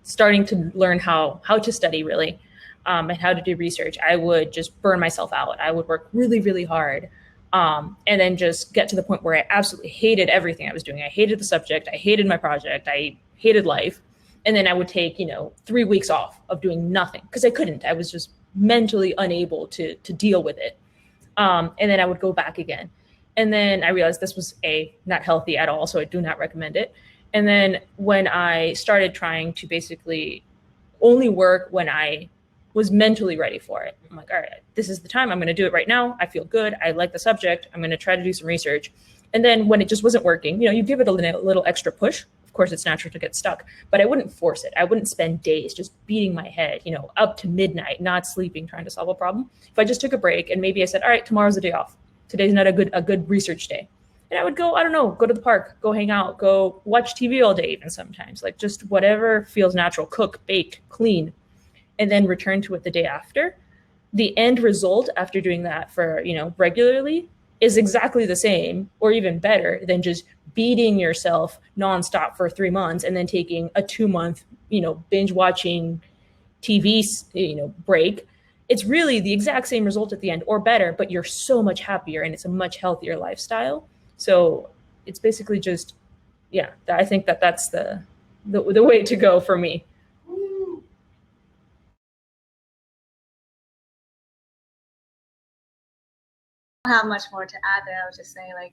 Speaker 2: starting to learn how to study really, and how to do research, I would just burn myself out. I would work really, really hard, and then just get to the point where I absolutely hated everything I was doing. I hated the subject. I hated my project. I hated life. And then I would take, you know, 3 weeks off of doing nothing because I couldn't. I was just mentally unable to deal with it. And then I would go back again. And then I realized this was not healthy at all, so I do not recommend it. And then when I started trying to basically only work when I was mentally ready for it, I'm like, all right, this is the time. I'm going to do it right now. I feel good. I like the subject. I'm going to try to do some research. And then when it just wasn't working, you know, you give it a little extra push. Of course, it's natural to get stuck, but I wouldn't force it. I wouldn't spend days just beating my head, you know, up to midnight, not sleeping, trying to solve a problem. If I just took a break and maybe I said, all right, tomorrow's a day off. Today's not a good research day. And I would go, I don't know, go to the park, go hang out, go watch TV all day, even sometimes, like just whatever feels natural, cook, bake, clean, and then return to it the day after. The end result after doing that for, you know, regularly is exactly the same or even better than just beating yourself nonstop for 3 months and then taking a 2-month, you know, binge watching TV, you know, break. It's really the exact same result at the end or better, but you're so much happier and it's a much healthier lifestyle. So it's basically just, yeah, I think that's the way to go for me.
Speaker 3: I don't have much more to add there. I would just say, like,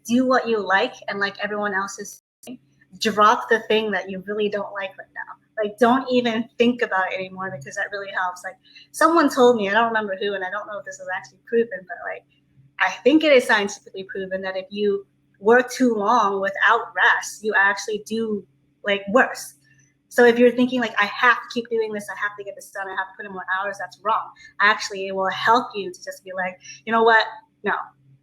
Speaker 3: do what you like, and like everyone else is saying, drop the thing that you really don't like right now. Like, don't even think about it anymore, because that really helps. Like, someone told me, I don't remember who, and I don't know if this is actually proven, but like, I think it is scientifically proven that if you work too long without rest, you actually do like worse. So if you're thinking like, I have to keep doing this, I have to get this done, I have to put in more hours, that's wrong. Actually, it will help you to just be like, you know what? No,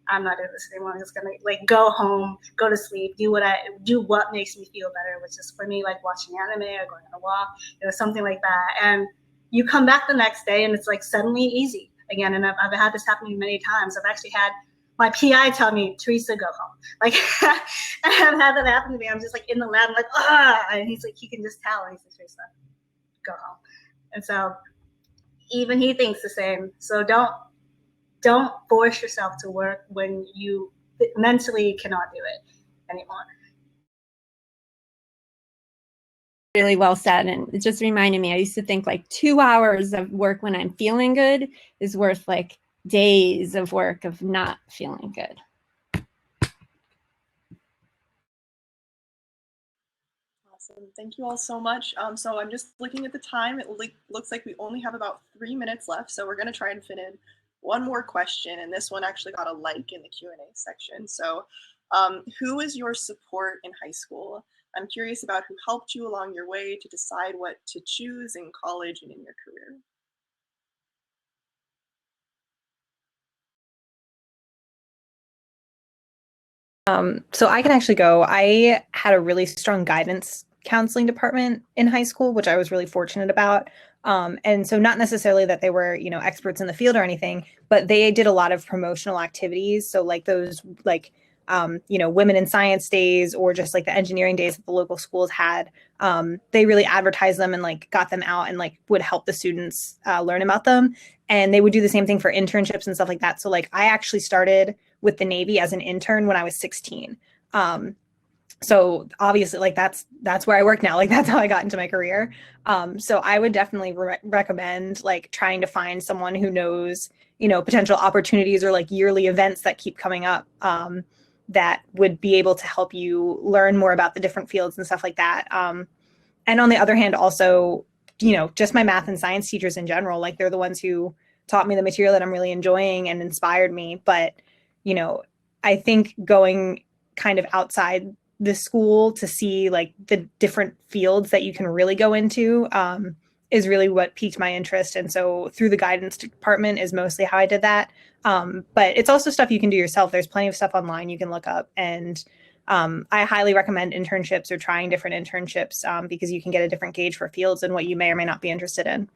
Speaker 3: I'm not doing this anymore. I'm just gonna like go home, go to sleep, do what makes me feel better, which is for me like watching anime or going on a walk, you know, something like that. And you come back the next day and it's like suddenly easy again. And I've had this happening many times. I've actually had my PI tell me, Teresa, go home. Like, I've had that happen to me. I'm just like in the lab, I'm like, ah, and he's like, he can just tell. And he's like, Teresa, go home. And so even he thinks the same. So don't force yourself to work when you mentally cannot do it anymore.
Speaker 4: Really well said. And it just reminded me, I used to think like 2 hours of work when I'm feeling good is worth like days of work of not feeling good.
Speaker 1: Awesome. Thank you all so much. So I'm just looking at the time. It looks like we only have about 3 minutes left. So we're going to try and fit in one more question. And this one actually got a like in the Q&A section. So who is your support in high school? I'm curious about who helped you along your way to decide what to choose in college and in your career.
Speaker 6: So I can actually go. I had a really strong guidance counseling department in high school, which I was really fortunate about. And so not necessarily that they were, you know, experts in the field or anything, but they did a lot of promotional activities. So like those like women in science days or just like the engineering days that the local schools had. They really advertised them and like got them out and like would help the students learn about them. And they would do the same thing for internships and stuff like that. So like I actually started with the Navy as an intern when I was 16. So obviously like that's where I work now. Like that's how I got into my career. So I would definitely recommend like trying to find someone who knows, potential opportunities or like yearly events that keep coming up that would be able to help you learn more about the different fields and stuff like that. And on the other hand, also, just my math and science teachers in general, like they're the ones who taught me the material that I'm really enjoying and inspired me. But, I think going kind of outside the school to see like the different fields that you can really go into is really what piqued my interest. And so through the guidance department is mostly how I did that. But it's also stuff you can do yourself. There's plenty of stuff online you can look up. And I highly recommend internships or trying different internships because you can get a different gauge for fields and what you may or may not be interested in.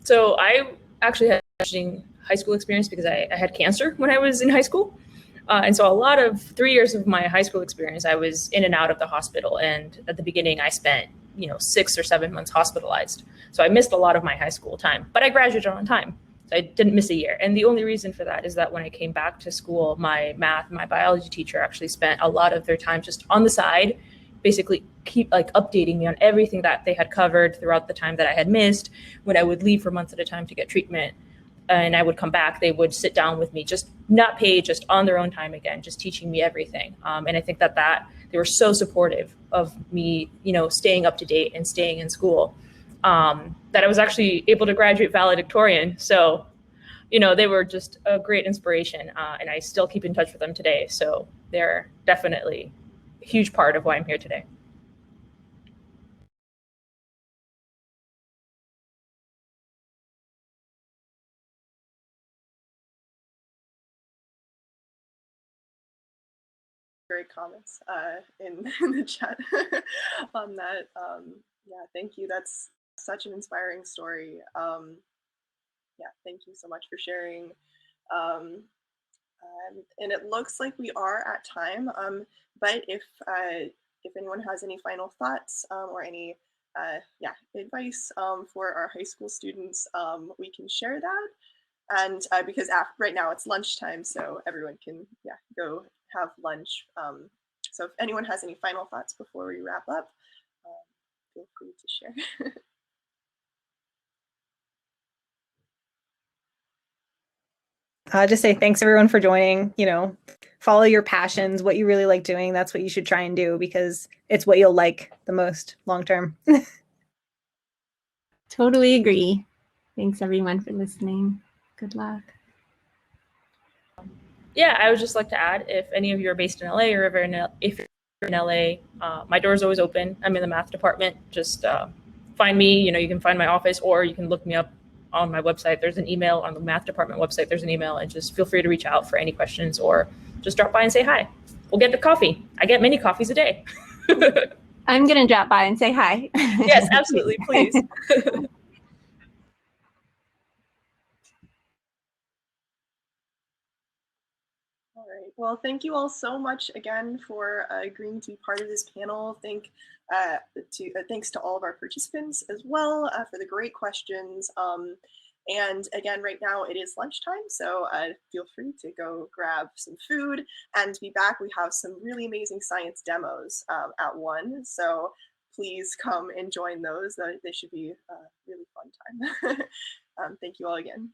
Speaker 2: So I actually had interesting high school experience because I had cancer when I was in high school. And so a lot of 3 years of my high school experience, I was in and out of the hospital. And at the beginning, I spent, 6 or 7 months hospitalized. So I missed a lot of my high school time, but I graduated on time. So I didn't miss a year. And the only reason for that is that when I came back to school, my math, my biology teacher actually spent a lot of their time just on the side, basically keep like updating me on everything that they had covered throughout the time that I had missed. When I would leave for months at a time to get treatment and I would come back, they would sit down with me, just not paid, just on their own time again, just teaching me everything. And I think that they were so supportive of me, staying up to date and staying in school, that I was actually able to graduate valedictorian. So, they were just a great inspiration, and I still keep in touch with them today. So they're definitely a huge part of why I'm here today.
Speaker 1: Great comments in the chat on that. Yeah, thank you. That's such an inspiring story. Yeah, thank you so much for sharing. And it looks like we are at time, but if anyone has any final thoughts or any advice for our high school students, we can share that. And because right now it's lunchtime, so everyone can go have lunch. So if anyone has any final thoughts before we wrap up, feel free to share.
Speaker 6: Just say thanks everyone for joining. Follow your passions, what you really like doing. That's what you should try and do because it's what you'll like the most long term.
Speaker 4: Totally agree. Thanks everyone for listening. Good luck.
Speaker 2: Yeah, I would just like to add, if any of you are based in LA or if you're in LA, my door is always open. I'm in the math department. Just find me. You can find my office, or you can look me up on my website. There's an email on the math department website. There's an email, and just feel free to reach out for any questions, or just drop by and say hi. We'll get the coffee. I get many coffees a day.
Speaker 4: I'm gonna drop by and say hi.
Speaker 2: Yes, absolutely, please.
Speaker 1: All right. Well, thank you all so much again for agreeing to be part of this panel. Thanks to all of our participants as well for the great questions. And again, right now it is lunchtime, so feel free to go grab some food and be back. We have some really amazing science demos at 1, so please come and join those. They should be a really fun time. Thank you all again.